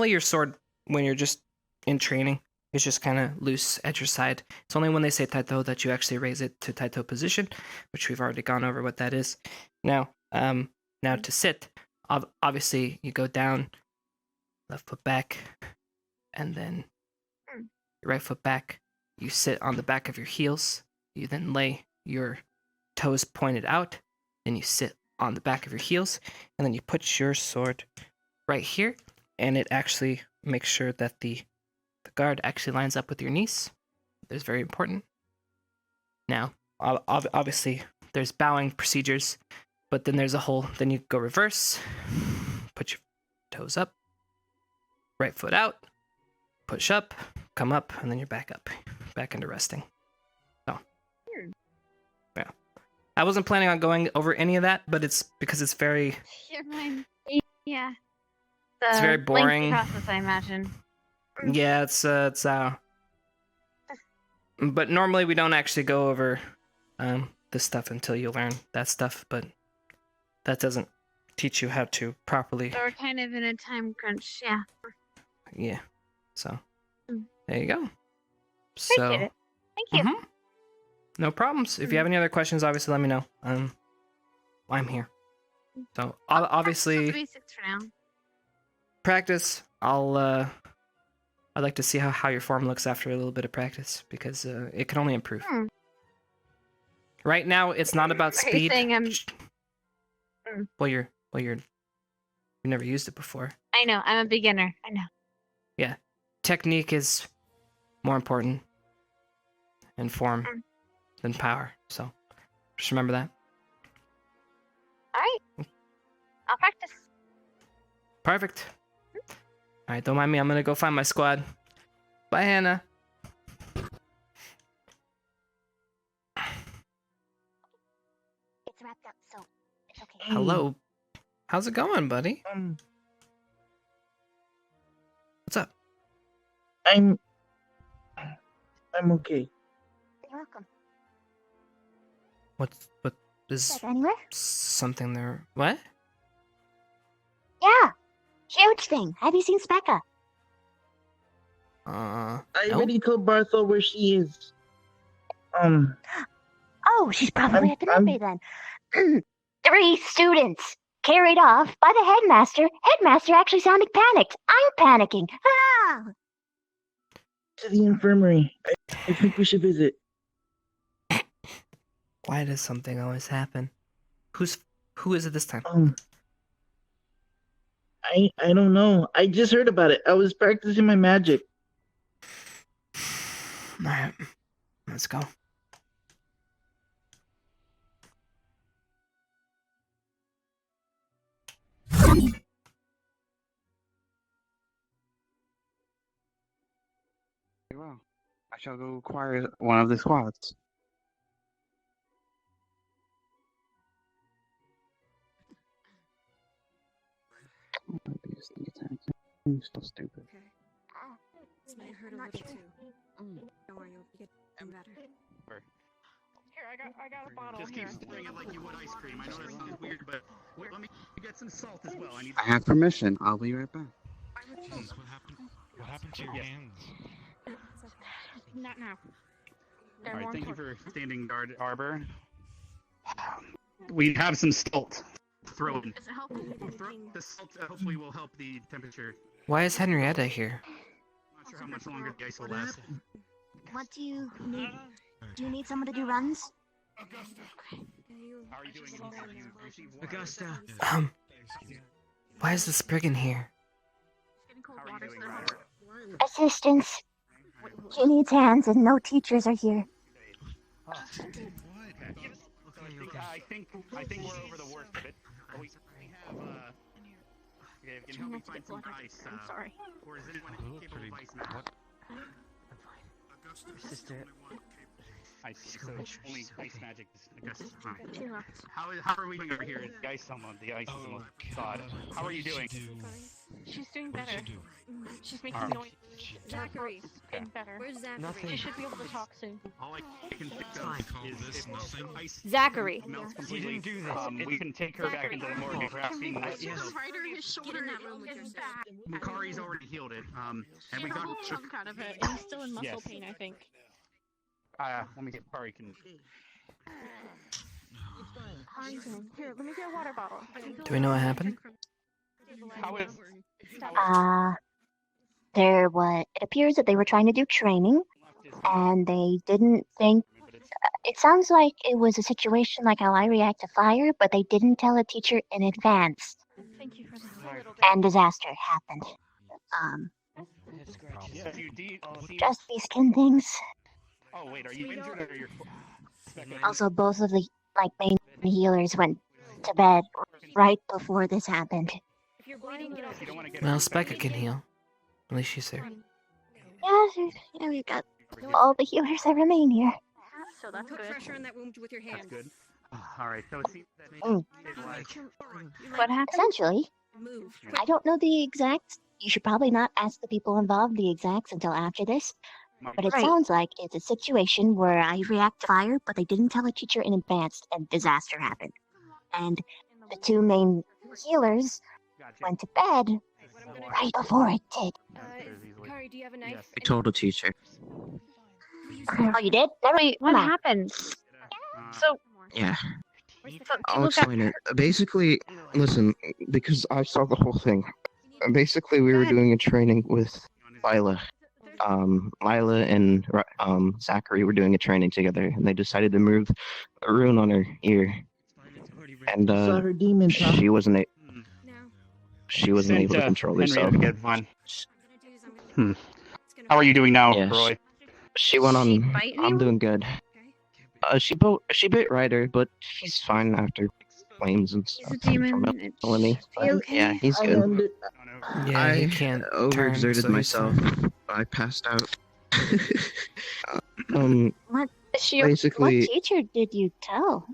your sword, when you're just in training, is just kind of loose at your side. It's only when they say Taito that you actually raise it to Taito position, which we've already gone over what that is. Now to sit, obviously you go down, left foot back, and then your right foot back. You sit on the back of your heels. You then lay your toes pointed out, and you sit on the back of your heels, and then you put your sword right here, and it actually makes sure that the guard actually lines up with your knees. That's very important. Now, obviously, there's bowing procedures, but then there's then you go reverse, put your toes up, right foot out, push up, come up, and then you're back up, back into resting. So, yeah. I wasn't planning on going over any of that, but it's because it's very... You're fine. Yeah. It's very boring. Process, I imagine. Yeah, it's but normally we don't actually go over this stuff until you learn that stuff, but that doesn't teach you how to properly... So we're kind of in a time crunch, yeah. Yeah. So, there you go. Appreciate it. Thank you. No problems. If you have any other questions, obviously let me know. I'm here. So, obviously... Basics for now. Practice. I'd like to see how your form looks after a little bit of practice, because it can only improve. Right now, it's not about speed. Are you saying I'm... Well, you've never used it before. I know. I'm a beginner. I know. Yeah. Technique is more important in form than power. So just remember that. All right. I'll practice. Perfect. All right, don't mind me. I'm going to go find my squad. Bye, Hannah. It's wrapped up, so it's okay. Hello. How's it going, buddy? What's up? I'm okay. You're welcome. What is Like anywhere? something there? What? Yeah! Huge thing! Have you seen Specca? I already told Barthol where she is. Oh, she's probably at the medbay then. 3 students carried off by the headmaster. Headmaster actually sounded panicked. I'm panicking. Ah! To the infirmary. I think we should visit. Why does something always happen? Who is it this time? I don't know. I just heard about it. I was practicing my magic. Alright. Let's go. Very well. I shall go acquire one of the squads. I'm so stupid. It hurt a little too. Don't worry, you'll get better. Here, I got a bottle. Just keep stirring it like you would ice cream. I know that sounds weird, but wait, let me get some salt as well. I have permission. I'll be right back. Jeez, what happened to your hands? Not now. All right, thank you for standing guard, Arbor. We have some salt thrown. The salt hopefully will help the temperature. Why is Henrietta here? Not sure how much longer the ice will last. What do you need? Do you need someone to do runs? How are you doing? Augusta. Why is the Spriggan here? How are you doing, Ryder? Assistance. She needs hands and no teachers are here. I think we're over the worst of it. We have okay, can you help me find some ice? I'm sorry. Or is anyone capable of ice now? Sister. I see. So only ice magic is Augusta. How are we doing over here? Is the ice almost thawed? How are you doing? She's doing better. She's making noise. Zachary, getting better. Where's Zachary? Nothing. She should be able to talk soon. All I can think of is if ice Zachary. melts You completely, didn't do this. we can take her back into the morgue. Perhaps being Yes. Right on his shoulder. His back. Makari's already healed it. And we got a whole chunk out of it, and he's still in muscle pain, I think. let me see if Makari can. Here, let me get a water bottle. Do we know what happened? How is? It appears that they were trying to do training, and they didn't think. It sounds like it was a situation like how I react to fire, but they didn't tell a teacher in advance. Thank you for that. And disaster happened. Just these skin things. Oh wait, are you injured or you're? Also, both of the main healers went to bed right before this happened. If you're bleeding, get off. Well, Specca can heal. At least she's there. Yeah, we've got all the healers that remain here. So that's Put good. pressure on that wound with your hands. That's good. All right, so it seems that What happened? Essentially, Move. I don't know the exacts. You should probably not ask the people involved the exacts until after this. But it sounds like it's a situation where I react to fire, but they didn't tell a teacher in advance, and disaster happened. And the 2 main healers went to bed right before it did. Kari, do you have a knife? I told a teacher. Oh, you did? What happened? So, Yeah. so I'll explain it. Basically, listen, because I saw the whole thing. Basically, we were doing a training with Lila. Lila and Zachary were doing a training together, and they decided to move a rune on her ear. And Saw her demons, huh? she wasn't able to control herself. How are you doing now, Yes. Roy? She went on. bite I'm you? doing good. She bit Ryder, but he's fine after flames and stuff from Melanie. Yeah, he's good. Yeah, he I can't overexerted turn, so he's myself. I passed out. Basically, What teacher did you tell?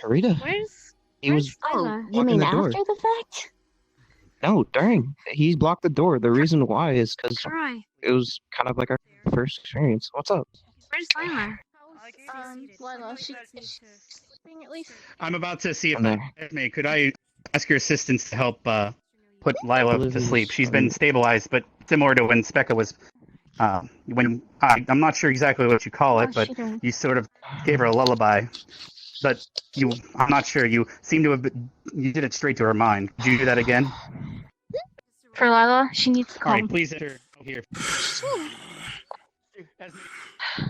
Karita. Where's He was Oh, you blocking mean the after door. the fact? No, during. He blocked the door. The reason why is because Roy? it was kind of like our first experience. What's up? Where's Lila? Lila, she's sleeping at least. I'm about to see if I'm there. Esme, could I ask your assistance to help put Lila to sleep? She's been stabilized, but similar to when Specca was when I'm not sure exactly what you call it, but you sort of gave her a lullaby. But I'm not sure. You seem to have you did it straight to her mind. Could you do that again? For Lalo, she needs to All right, calm. please enter here.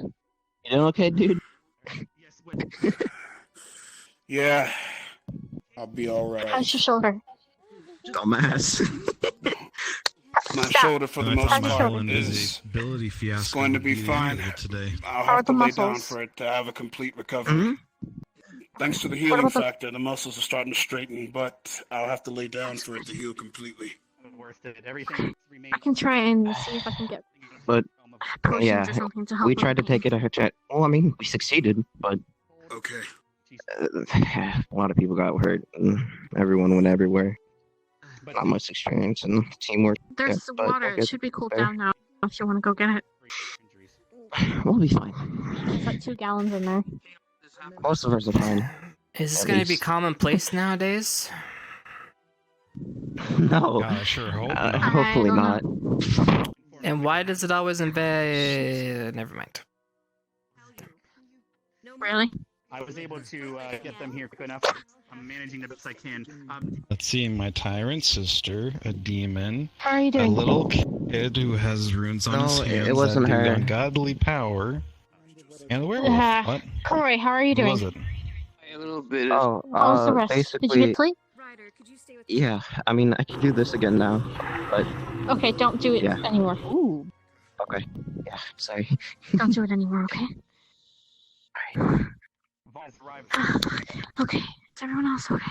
You doing okay, dude? Yeah, I'll be all right. How's your shoulder? Dumbass. My Stop. shoulder, for the most part, is ability fiasco it's going to be beat fine. Andrew today. I'll How are have to the lay down muscles? for it to have a complete recovery. Thanks to the healing about the- factor, the muscles are starting to straighten, but I'll have to lay down for it to heal completely. I can try and see if I can get But potions yeah, or something to help. we with tried the to take it to her chat. Well, I mean, we succeeded, but Okay. a lot of people got hurt, and everyone went everywhere. Not much experience and teamwork. pain. There's yeah, but water. we'll It get should be cooled there. down now. If you want to go get it. We'll be fine. There's like 2 gallons in there. Most of us are fine. Is this At going to be least. commonplace nowadays? No. God, I sure hope Hopefully I not. And why does it always invade? Never mind. Really? I was able to get them here quick enough. I'm managing the best I can. Let's see, my tyrant sister, a demon, How are you a doing? little kid who has runes on his No, hands it wasn't that do her. ungodly power, and a werewolf. What? Corey, how are you Who doing? was it? A little bit. Oh, How was the rest? basically, Did you get sleep? yeah. I mean, I could do this again now, but Okay, don't do it Yeah. anymore. Ooh. okay. Yeah, sorry. Don't do it anymore, okay? Vaughn arrived. Okay. Is everyone else okay?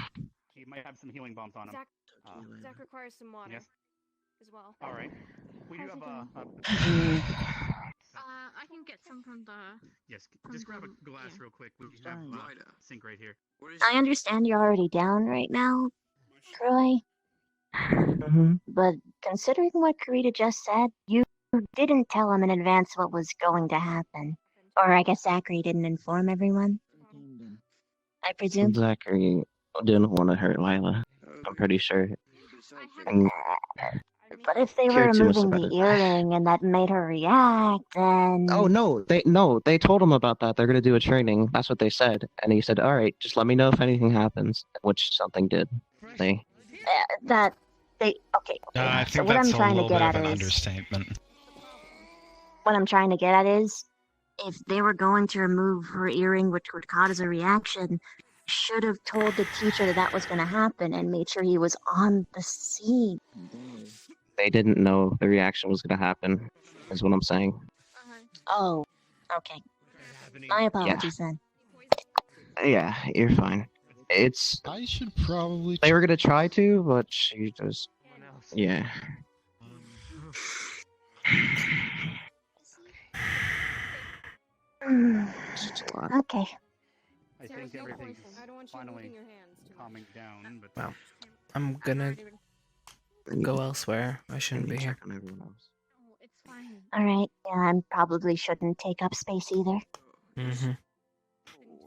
He might have some healing bombs on him. Zach requires some water Yes. as well. All right. We do have a. I can get some from the... Yes, just grab a glass real quick. We have a sink right here. I understand you're already down right now, Troy. But considering what Karita just said, you didn't tell him in advance what was going to happen. Or I guess Zachary didn't inform everyone. I presume. Zachary didn't want to hurt Lila. I'm pretty sure. And But if they were cared too much removing about the it. earring and that made her react, then... Oh no, they told him about that. They're gonna do a training. That's what they said. And he said, "All right, just let me know if anything happens," which something did. They that they okay. I So think what that's I'm a trying to little get bit of at an is understatement. what I'm trying to get at is if they were going to remove her earring, which would cause a reaction, should have told the teacher that that was going to happen and made sure he was on the scene. They didn't know the reaction was gonna happen. Is what I'm saying. Oh, okay. My apologies then. Yeah, you're fine. It's. I should probably. They were gonna try to, but she just. Yeah. It's a lot. Okay. I think everything's finally calming down, but Well, I'm gonna go elsewhere. I shouldn't be here. Alright, yeah, I probably shouldn't take up space either. Mm-hmm.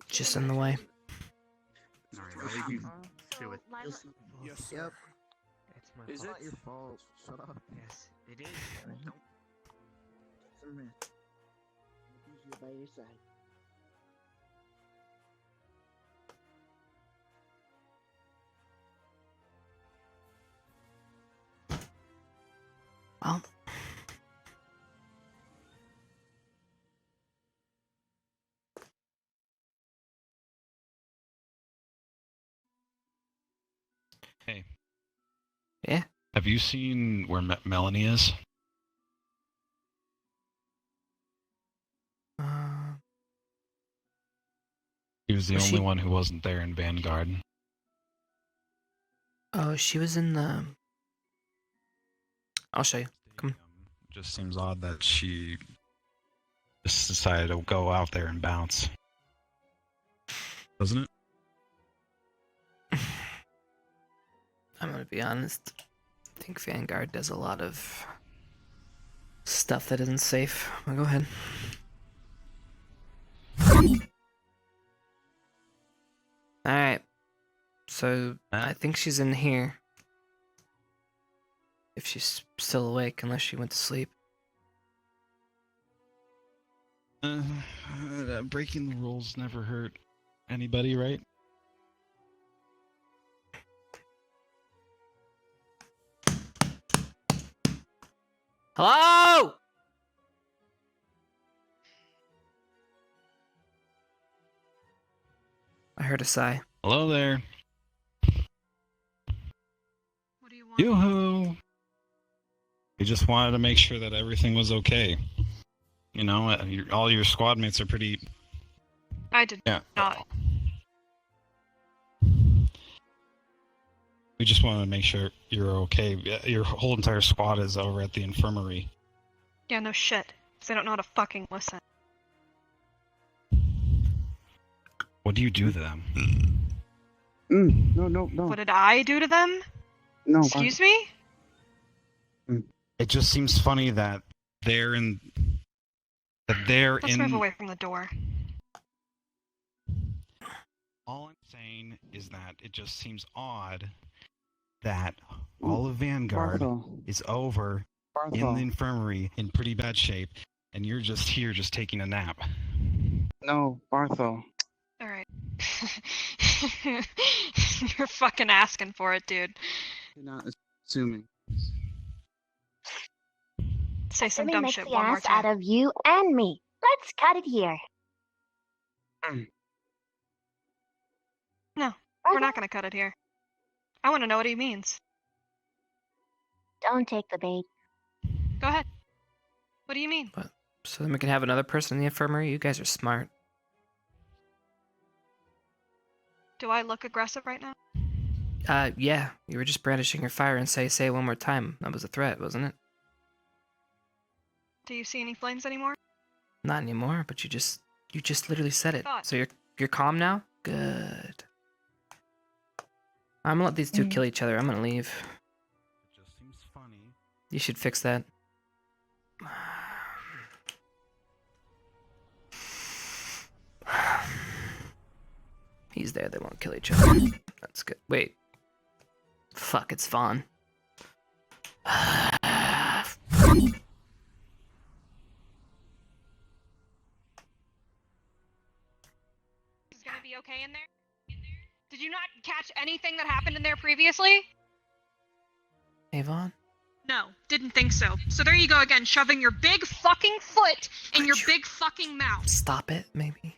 Just in the way. Alright, I'll leave you to it. Yes, Yep. It's my Is fault. it your fault? Shut up. Yes, it is. Don't. Superman. Usually by your side. Well. Hey. Yeah. Have you seen where Melanie is? He was the Was only she- one who wasn't there in Vanguard. Oh, she was in the... I'll show you. Come. Just seems odd that she just decided to go out there and bounce. Doesn't it? I'm gonna be honest. I think Vanguard does a lot of stuff that isn't safe. Well, go ahead. Alright. So, I think she's in here. If she's still awake, unless she went to sleep. Breaking the rules never hurt anybody, right? Hello? I heard a sigh. Hello there. What do you want? Yoo-hoo! We just wanted to make sure that everything was okay. You know, all your squad mates are pretty... I did not. We just wanted to make sure you're okay. Your whole entire squad is over at the infirmary. Yeah, no shit. Because they don't know how to fucking listen. What do you do to them? No. What did I do to them? No. Excuse me? It just seems funny that they're in... Let's move away from the door. All I'm saying is that it just seems odd that all of Vanguard is over in the infirmary in pretty bad shape, and you're just here just taking a nap. No, Barthel. Alright. You're fucking asking for it, dude. You're not assuming. Say some Let me dumb make shit the one more ass time. out of you and me. Let's cut it here. No, we're not gonna cut it here. I want to know what he means. Don't take the bait. Go ahead. What do you mean? What? So then we can have another person in the infirmary? You guys are smart. Do I look aggressive right now? Yeah. You were just brandishing your fire and say it one more time. That was a threat, wasn't it? Do you see any flames anymore? Not anymore, but you just literally said it. Thought. So you're calm now? Good. I'm gonna let these two kill each other. I'm gonna leave. It just seems funny. You should fix that. He's there, they won't kill each other. That's good. Wait. Fuck, it's Vaughn. Is gonna be okay in there? Did you not catch anything that happened in there previously? Hey, Vaughn? No, didn't think so. So there you go again, shoving your big fucking foot in your big fucking mouth. Stop it, maybe.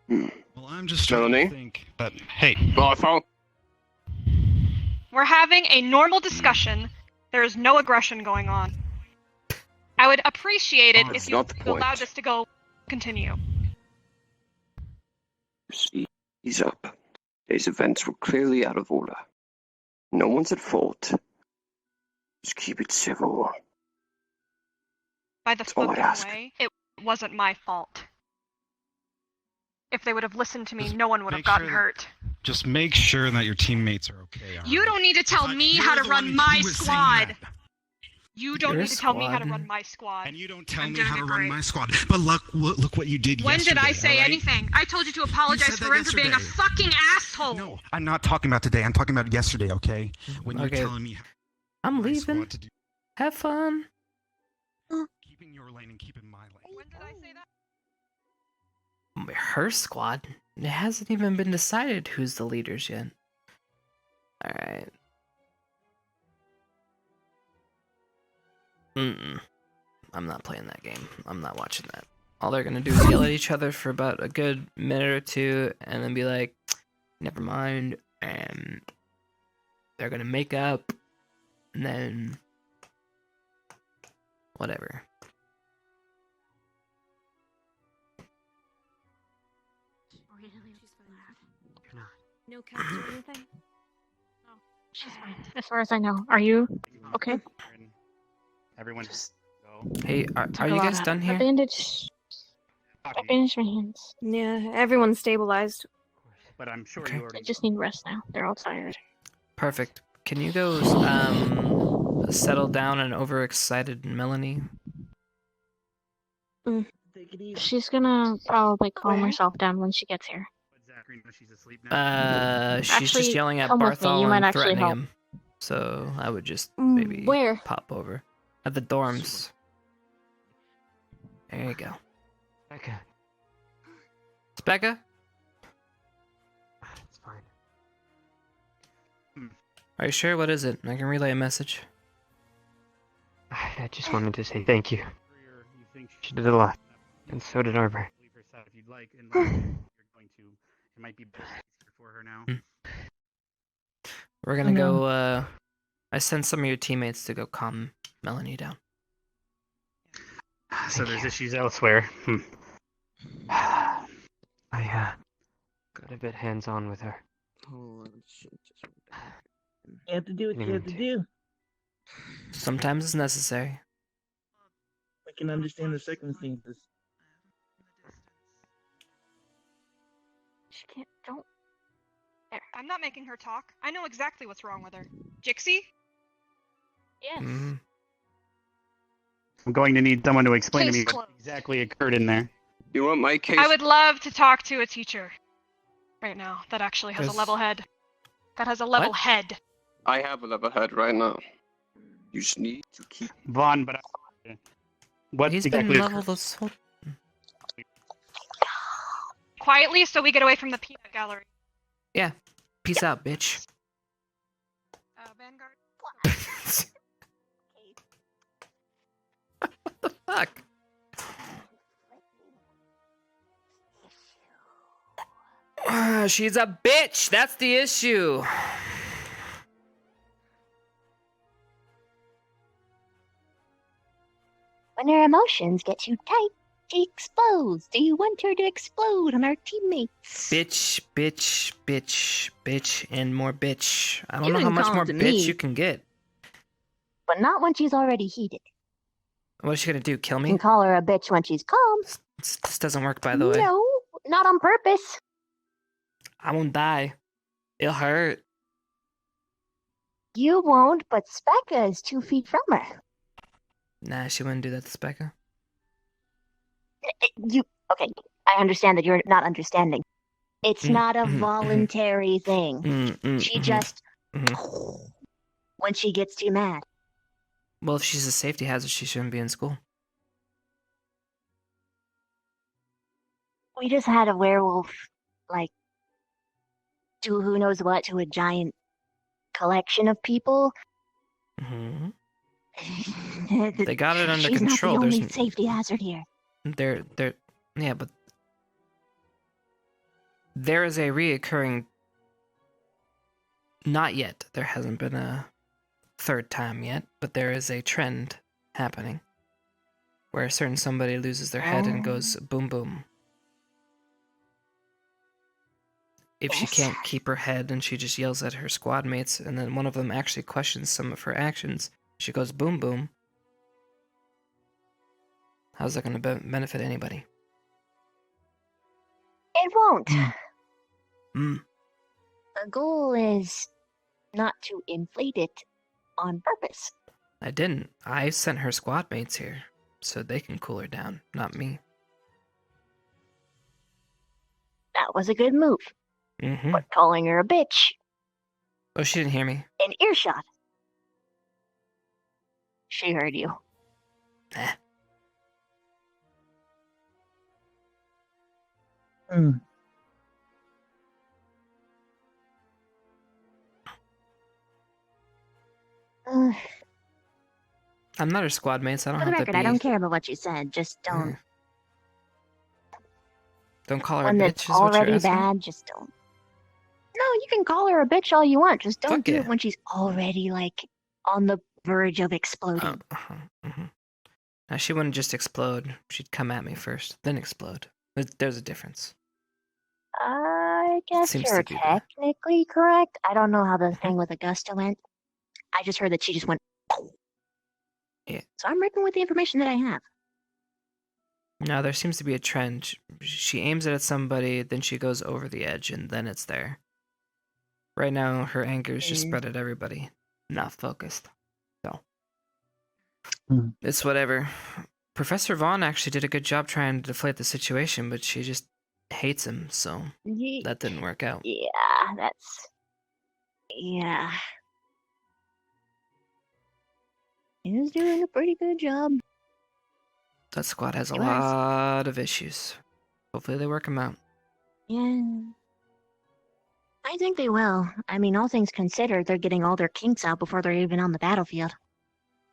Well, I'm just trying to think that, hey, We're having a normal discussion. There is no aggression going on. I would appreciate it if you allowed us to go continue. Ease up. Today's events were clearly out of order. No one's at fault. Just keep it civil. By the all I'd fucking ask. way, it wasn't my fault. If they would have listened to me, no one would have make gotten sure hurt. just make sure that your teammates are okay. You don't need to tell me how to run my squad. You don't need to tell me how to run my squad. And you don't tell me how to run my squad. But look what you did When yesterday. did I say all right? anything? I told you to apologize said for that him for being a yesterday. fucking asshole. No, I'm not talking about today. I'm talking about yesterday, okay? When you're Okay. telling me I'm my leaving. squad to do, Have fun. keeping your lane and keeping my lane. When did I say that? Her squad? It hasn't even been decided who's the leaders yet. Alright. I'm not playing that game. I'm not watching that. All they're gonna do is yell at each other for about a good minute or two, and then be like, never mind, and they're gonna make up, and then whatever. No cuts or anything? No, she's fine. As far as I know. Are you okay? Everyone just go. Hey, are you guys done I here? bandaged my hands. Yeah, everyone's stabilized. But I'm sure Okay. you already. They just need rest now. They're all tired. Perfect. Can you go settle down an overexcited Melanie? She's gonna probably calm herself down when she gets here. Zachary knows she's asleep now. She's Actually, just yelling at come with me. You Barthol might and actually threatening help. him. So I would just maybe Where? pop over. At the dorms. There you go. Becca. It's Becca? It's fine. Are you sure? What is it? I can relay a message. I just wanted to say thank you. She did a lot, and so did Arbor. If you'd like, and you're going to, it might be best for her now. We're gonna go, I sent some of your teammates to go calm Melanie down. So there's issues elsewhere. I got a bit hands-on with her. You have to do what you have to do. Sometimes it's necessary. I can understand the circumstances. She can't. Don't. There. I'm not making her talk. I know exactly what's wrong with her. Jixie? Yes. I'm going to need someone to explain to Case me closed. what exactly occurred in there. You want my case? I would love to talk to a teacher right now that actually has a Yes. level head. That has a level head. I have a level head right now. You just need to keep. Vaughn, but what He's exactly been occurred? leveled this whole... Quietly so we get away from the peanut gallery. Yeah. Peace out, bitch. Vanguard? What the fuck? She's a bitch! That's the issue! When her emotions get too tight, she explodes. Do you want her to explode on our teammates? Bitch, bitch, bitch, bitch, and more bitch. I don't You know how can much call more it to bitch me. you can get. But not when she's already heated. What is she gonna do? Kill You me? can call her a bitch when she's calm. This doesn't work, by the way. No, not on purpose. I won't die. It'll hurt. You won't, but Specca is 2 feet from her. Nah, she wouldn't do that to Specca. Okay, I understand that you're not understanding. It's not a voluntary thing. She just, when she gets too mad. Well, if she's a safety hazard, she shouldn't be in school. We just had a werewolf, like, do who knows what to a giant collection of people. Mm-hmm. They got it under She's control. not the only There's safety hazard here. Yeah, but there is a reoccurring. Not yet. There hasn't been a third time yet, but there is a trend happening where a certain somebody loses their head and goes boom boom. If she can't keep her head and she just yells at her squad mates, and then one of them actually questions some of her actions, she goes boom boom. How's that going to benefit anybody? It won't. Mm. The goal is not to inflate it on purpose. I didn't. I sent her squad mates here so they can cool her down, not me. That was a good move. Mm-hmm. But calling her a bitch Oh, she didn't hear me. in earshot. She heard you. I'm not her squad mates. I don't For the have record, to I be. don't care about what you said. Just don't. Don't call her When a bitch. it's Is what you're already asking? bad, just don't. No, you can call her a bitch all you want. Just don't Fuck do yeah. it when she's already, like, on the verge of exploding. Now, she wouldn't just explode. She'd come at me first, then explode. There's a difference. I guess Seems you're to be technically correct. I don't know how the thing with Augusta went. I just heard that she just went. Yeah. So I'm working with the information that I have. No, there seems to be a trend. She aims it at somebody, then she goes over the edge, and then it's there. Right now, her anger is just spread at everybody, not focused. So, it's whatever. Professor Vaughn actually did a good job trying to deflate the situation, but she just hates him, so that didn't work out. Yeah, that's. Yeah. He was doing a pretty good job. That squad has a It was. lot of issues. Hopefully they work them out. Yeah. I think they will. I mean, all things considered, they're getting all their kinks out before they're even on the battlefield.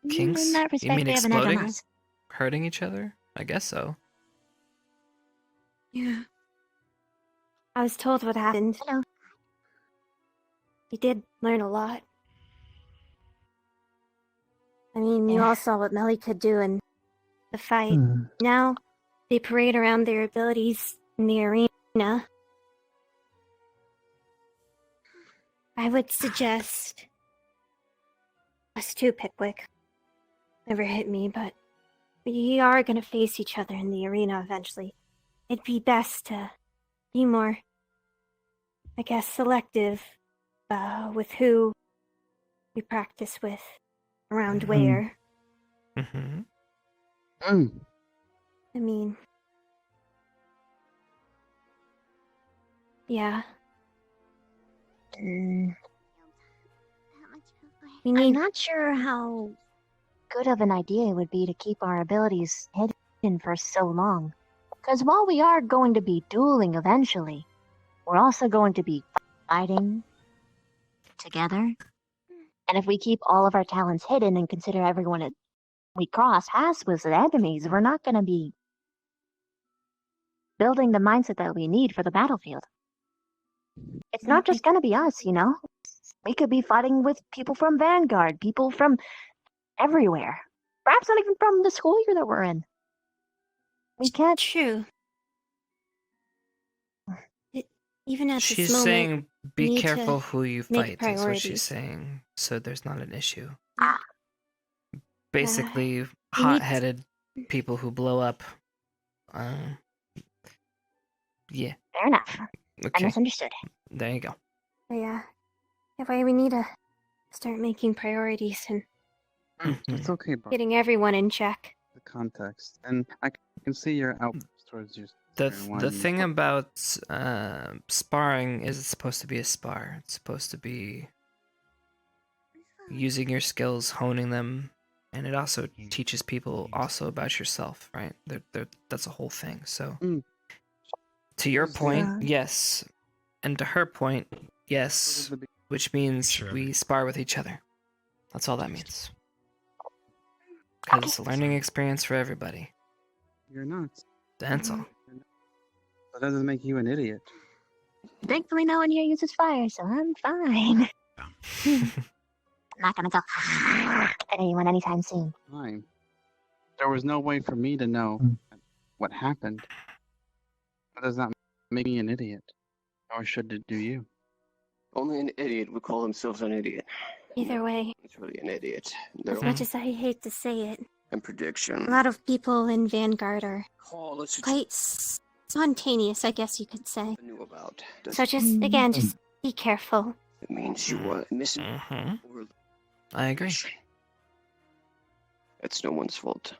Kinks? In that You respect, mean they have an edge on exploding? us. Hurting each other? I guess so. Yeah. I was told what happened. Hello. You did learn a lot. I mean, you all saw what Melly could do in the fight. Now, they parade around their abilities in the arena. I would suggest us too, Pickwick. Never hit me, but we are gonna face each other in the arena eventually. It'd be best to be more, I guess, selective with who we practice with, around where. Mm-hmm. I mean, yeah. I'm not sure how good of an idea it would be to keep our abilities hidden for so long. Because while we are going to be dueling eventually, we're also going to be fighting together. And if we keep all of our talents hidden and consider everyone that we cross paths with as enemies, we're not going to be building the mindset that we need for the battlefield. It's not just going to be us, you know? We could be fighting with people from Vanguard, people from everywhere. Perhaps not even from the school year that we're in. We can't. True. Even at She's this moment, saying be need careful to who you make fight, is what she's priorities. saying, so there's not an issue. Ah. Basically, hot-headed people who blow up. Yeah. Fair enough. I Okay. misunderstood. There you go. Yeah. That way we need to start making priorities and It's okay, Bob. getting everyone in check. The context, and I can see your outburst towards your The sister and why the you- thing about sparring is it's supposed to be a spar. It's supposed to be using your skills, honing them, and it also teaches people also about yourself, right? That's a whole thing. So, to your point, yes, and to her point, yes, which means we spar with each other. That's all that means. Because it's a learning experience for everybody. You're not. That's all. That doesn't make you an idiot. Thankfully, no one here uses fire, so I'm fine. I'm not gonna go at anyone anytime soon. Fine. There was no way for me to know what happened. That does not make me an idiot. Nor should it do you. Only an idiot would call themselves an idiot. Either way, It's really an idiot. as much as I hate to say it, And prediction. a lot of people in Vanguard are Call us quite spontaneous, I guess you could say. knew about. So just, again, just be careful. It means you were missing. I agree. It's no one's fault.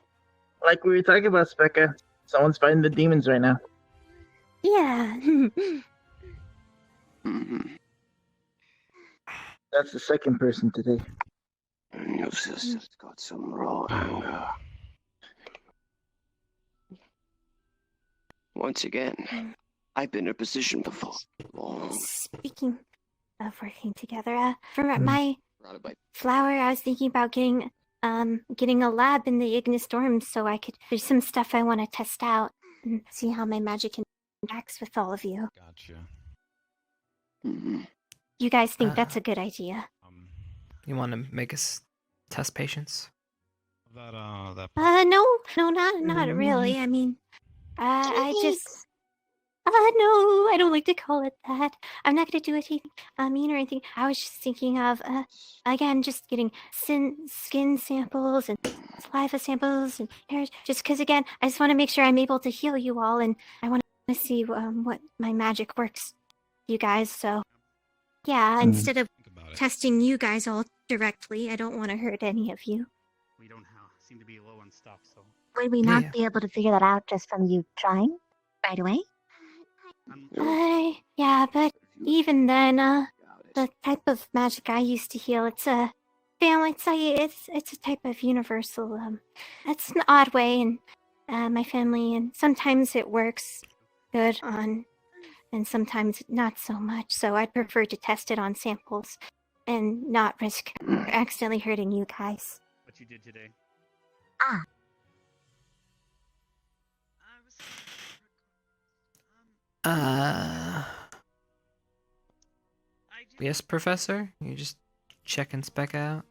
Like we were talking about, Specca. Someone's fighting the demons right now. Yeah. That's the second person today. And your sister's got some raw anger. Once again, I've been in a position before. Speaking of working together, for my flower, I was thinking about getting a lab in the Ignis Dorm so I could. There's some stuff I want to test out and see how my magic interacts with all of you. Gotcha. You guys think that's a good idea? You want to make us test patients? That No, not really. I mean, I just. No, I don't like to call it that. I'm not gonna do anything mean or anything. I was just thinking of, again, just getting skin samples and saliva samples and hair. Just because, again, I just want to make sure I'm able to heal you all, and I want to see what my magic works, you guys. So, yeah, instead of testing you guys all directly, I don't want to hurt any of you. We don't seem to be low on stuff, so. Would we not be able to figure that out just from you trying right away? Yeah, but even then, the type of magic I used to heal, it's a family. It's a type of universal. It's an odd way, and my family, and sometimes it works good on, and sometimes not so much. So I'd prefer to test it on samples and not risk accidentally hurting you guys. What you did today. Ah. Yes, Professor? You just checking spec out?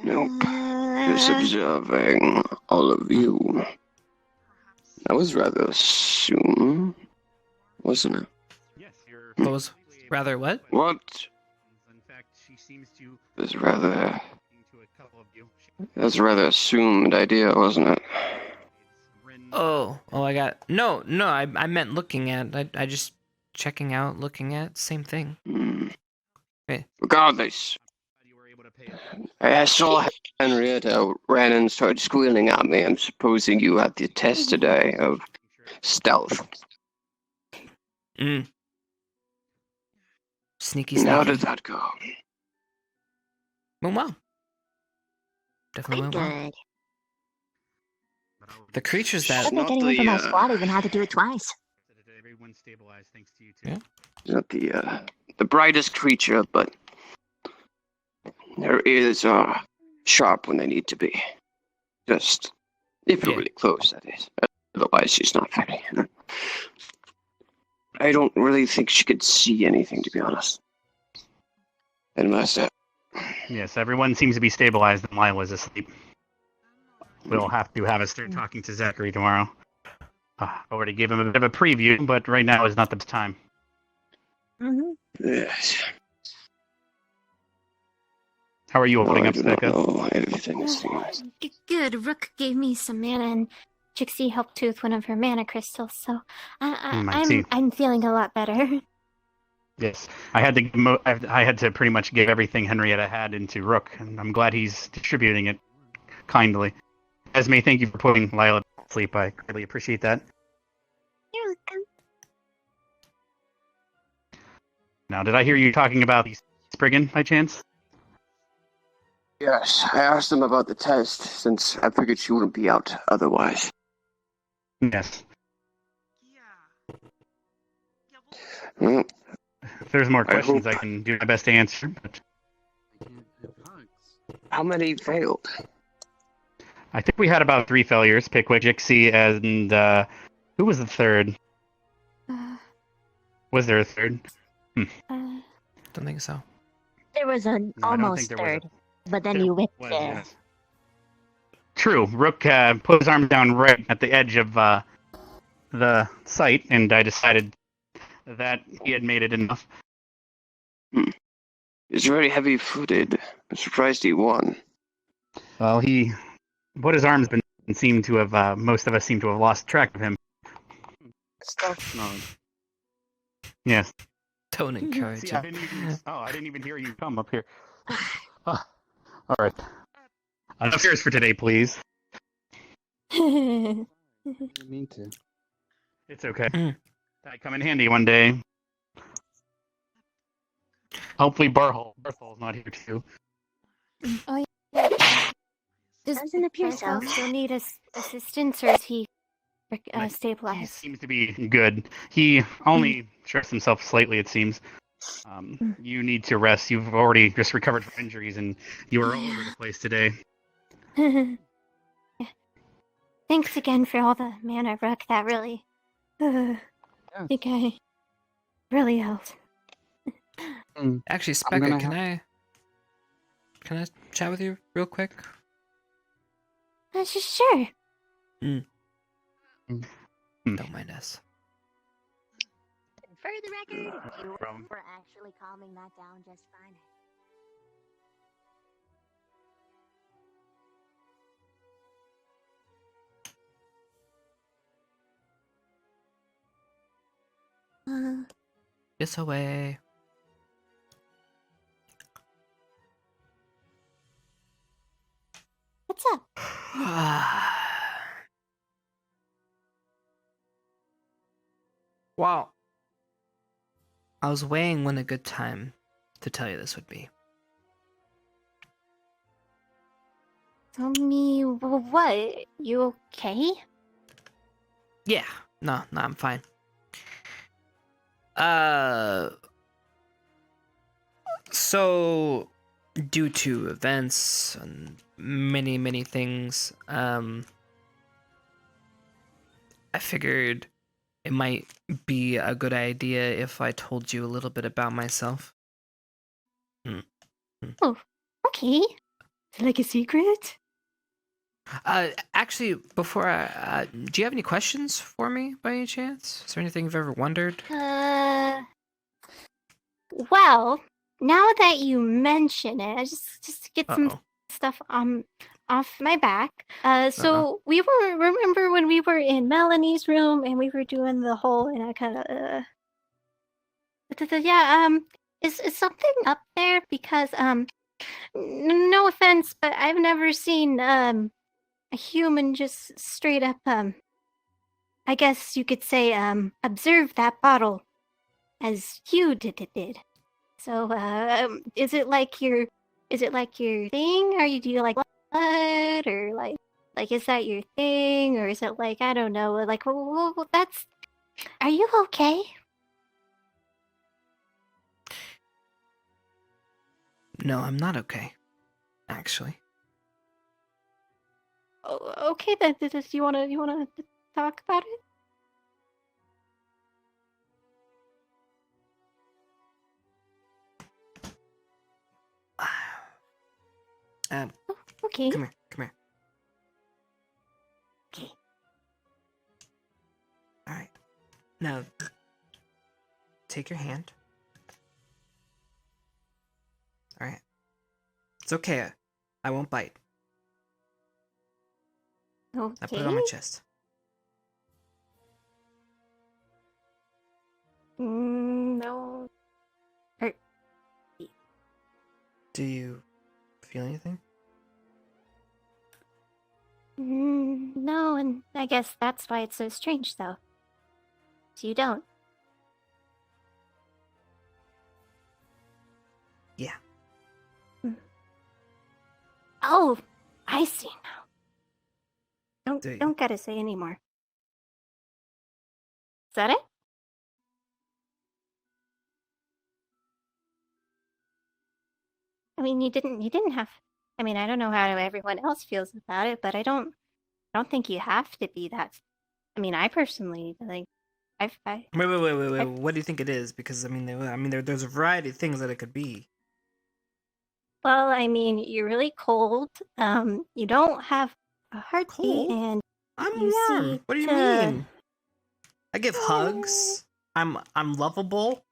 Nope. Just observing all of you. That was rather soon, wasn't it? Yes, you're. What was rather what? What? In fact, she seems to. It was rather. To a couple of you. That was a rather assumed idea, wasn't it? Oh, I got no. I meant looking at. I just checking out, looking at, same thing. Hey. Regardless, I saw Henrietta ran and started squealing at me. I'm supposing you had the test today of stealth. Sneaky. How did that go? Went well. Definitely went well. The creatures that. Not anyone from my squad even had to do it twice. Everyone stabilized thanks to you too. Yeah. Not the brightest creature, but their ears are sharp when they need to be. Just if you're really close, that is. Otherwise, she's not very. I don't really think she could see anything, to be honest. Unless Yes, everyone seems to be stabilized and Lila's asleep. We'll have to have us start talking to Zachary tomorrow. I already gave him a bit of a preview, but right now is not the time. Yes. How are you holding up, Becca? Everything is Good. Rook gave me some mana, and Chixie helped too with one of her mana crystals, so I'm feeling a lot better. Yes, I had to pretty much give everything Henrietta had into Rook, and I'm glad he's distributing it kindly. Esme, thank you for putting Lila to sleep. I greatly appreciate that. You're welcome. Now, did I hear you talking about the Spriggan by chance? Yes, I asked them about the test since I figured she wouldn't be out otherwise. Yes. Well, if there's more questions, I can do my best to answer. But how many failed? I think we had about 3 failures. Pickwick, Jixie, and who was the third? Was there a third? Don't think so. There was an almost third, but then you whipped it. Yes. True. Rook put his arm down right at the edge of the site, and I decided that he had made it enough. He's very heavy-footed. I'm surprised he won. Well, he put his arms and seemed to have, most of us seem to have lost track of him. Stealth mode. Yes. Don't encourage See, him. I didn't even hear you come up here. All right. Enough fears for today, please. You mean to? It's okay. That come in handy one day. Hopefully Barthol's not here too. Oh yeah. Doesn't appear so. Still need assistance, or is he He stabilized? seems to be good. He only stressed himself slightly, it seems. You need to rest. You've already just recovered from injuries, and you were all over the place today. Thanks again for all the mana, Rook. That really, I think I really helped. Actually, Specca, can I chat with you real quick? Sure. Don't mind us. For the record, you were actually calming that down just fine. This away. What's up? Wow. I was weighing when a good time to tell you this would be. Tell me what? You okay? Yeah. No, I'm fine. So due to events and many things, I figured it might be a good idea if I told you a little bit about myself. Oh, okay. Like a secret? Actually, before do you have any questions for me by any chance? Is there anything you've ever wondered? Well, now that you mention it, I just to get some stuff off my back. So we remember when we were in Melanie's room and we were doing the whole and I kind of is something up there because no offense, but I've never seen a human just straight up I guess you could say observe that bottle as you did. So is it like your thing? Do you like blood or like is that your thing or is it like I don't know like that's are you okay? No, I'm not okay. Actually. Oh, okay then. Do you wanna talk about it? Okay. Come here. Okay. All right. Now, take your hand. All right. It's okay. I won't bite. Okay. I put it on my chest. No. Do you feel anything? No, and I guess that's why it's so strange, though. So you don't. Yeah. Oh, I see now. Don't gotta say anymore. Is that it? I mean, you didn't have. I mean, I don't know how everyone else feels about it, but I don't think you have to be that. I mean, I personally like. Wait. What do you think it is? Because I mean, there's a variety of things that it could be. Well, I mean, you're really cold. You don't have a heartbeat, and I'm you warm. What do you mean? I give hugs. I'm lovable.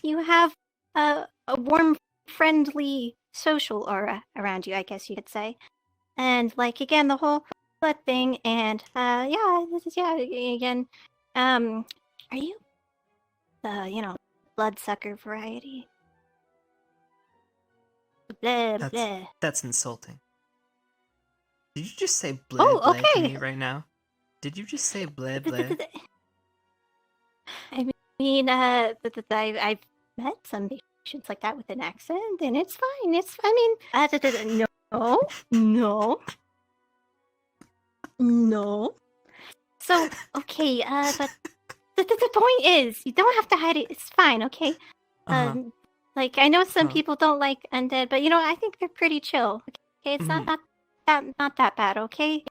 You have a warm, friendly, social aura around you, I guess you could say. And like again, the whole blood thing, and again, are you the bloodsucker variety? Blah, blah. That's insulting. Did you just say blah Oh, blah to okay. me right now? Did you just say blah blah? I mean, I've met some patients like that with an accent, and it's fine. I mean, no. So, okay, but the point is, you don't have to hide it. It's fine, okay? Like, I know some people don't like undead, but I think they're pretty chill. Okay, it's not that bad, okay?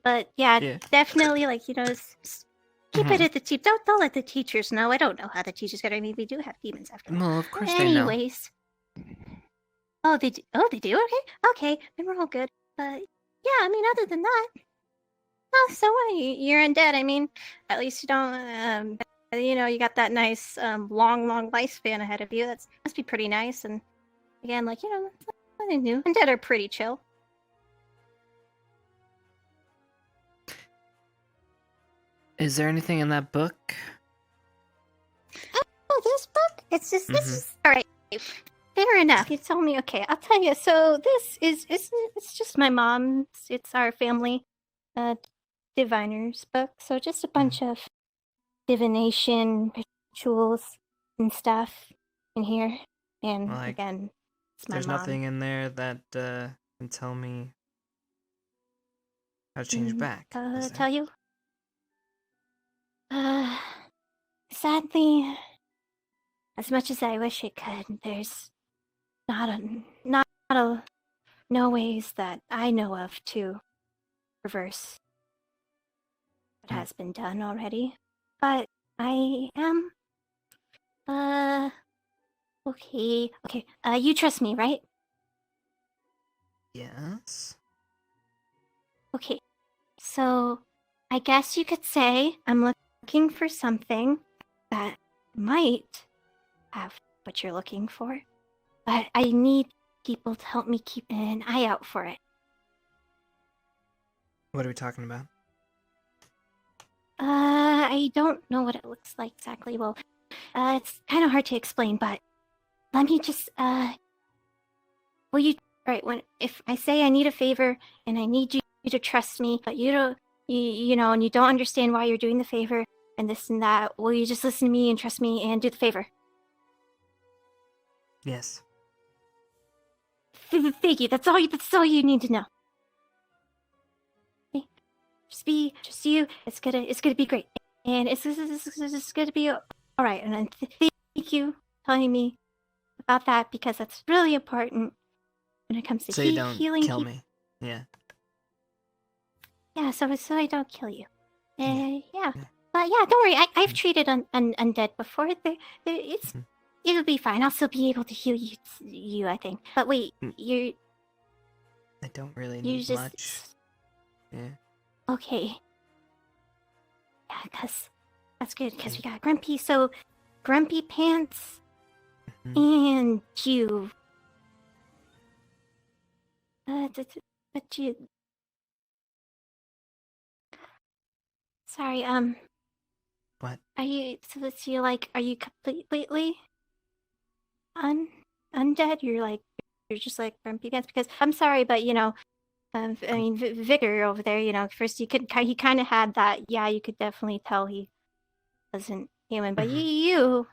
But yeah, definitely, like, keep it at the team. Don't let the teachers know. I don't know how the teachers got. Maybe do have demons after all. Well, of course they know. Anyways. Oh, they do. Okay. Then we're all good. But yeah, I mean, other than that, oh, so what? You're undead. I mean, at least you don't. You got that nice long lifespan ahead of you. That must be pretty nice. And again, like nothing new. Undead are pretty chill. Is there anything in that book? Oh, this book? It's just all right. Fair enough. You told me. Okay, I'll tell you. So this it's just my mom's. It's our family, diviner's book. So just a bunch of divination rituals and stuff in here. And again, it's my There's mom. nothing in there that can tell me How'd it change back? Tell you? Sadly, as much as I wish it could, there's not no ways that I know of to reverse what has been done already. But I am, okay. You trust me, right? Yes. Okay, so I guess you could say I'm looking for something that might have what you're looking for, but I need people to help me keep an eye out for it. What are we talking about? I don't know what it looks like exactly. Well, it's kind of hard to explain, but let me just, will you, right, if I say I need a favor and I need you to trust me, but you don't, you know, and you don't understand why you're doing the favor and this and that, will you just listen to me and trust me and do the favor? Yes. Thank you. That's all you need to know. Okay. Just you. It's gonna be great, and it's gonna be all right. And thank you for telling me about that because that's really important when it comes to So you don't healing. kill me. Yeah. Yeah. So I don't kill you. Yeah. But yeah, don't worry. I've treated undead before. It'll be fine. I'll still be able to heal you. I think. But wait, you're. I don't really need much. Yeah. Okay. Yeah, because that's good, because we got Grumpy, so Grumpy Pants and you. But you. Sorry, What? Are you, are you completely undead? You're just like Grumpy Pants? Because I'm sorry, but I mean, Victor over there, first he kind of had that, yeah, you could definitely tell he wasn't human, but you,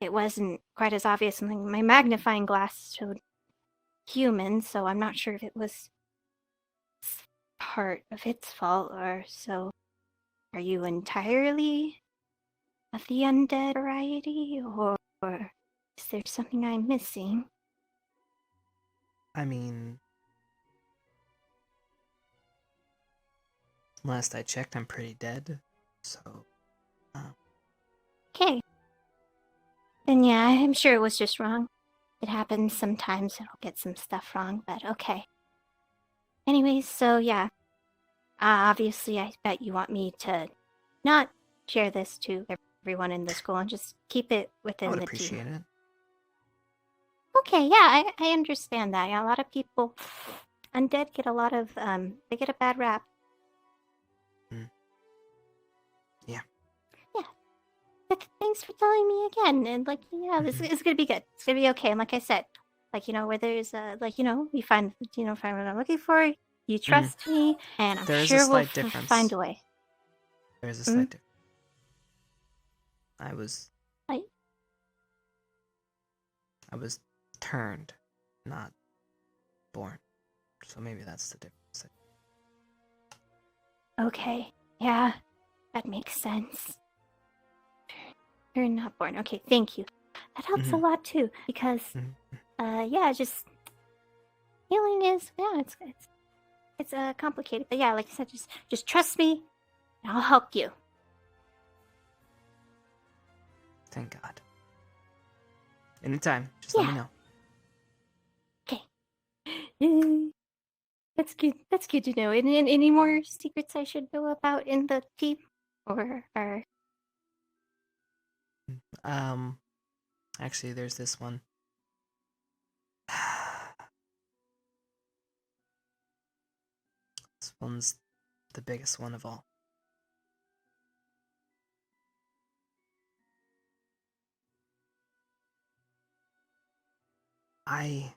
it wasn't quite as obvious. My magnifying glass showed human, so I'm not sure if it was part of its fault or so. Are you entirely of the undead variety, or is there something I'm missing? I mean, last I checked, I'm pretty dead, so... Okay. Then yeah, I'm sure it was just wrong. It happens sometimes, I'll get some stuff wrong, but okay. Anyways, so yeah. Obviously, I bet you want me to not share this to everyone in the school and just keep it within the team. I would appreciate it. Okay, yeah, I understand that. Yeah, a lot of people, undead get a lot of, they get a bad rap. Yeah. Yeah. But thanks for telling me again, and this is gonna be good. It's gonna be okay, and like I said, where there's, we find what I'm looking for, you trust me, and I'm sure we'll find a way. There is a slight difference. I was turned, not born. So maybe that's the difference. Okay, yeah, that makes sense. You're not born. Okay, thank you. That helps a lot too, because, just healing is, it's complicated. But yeah, like I said, just trust me, and I'll help you. Thank God. Anytime, just let me know. Okay. That's good. That's good to know. Any more secrets I should know about in the team, or? Actually, there's this one. This one's the biggest one of all. I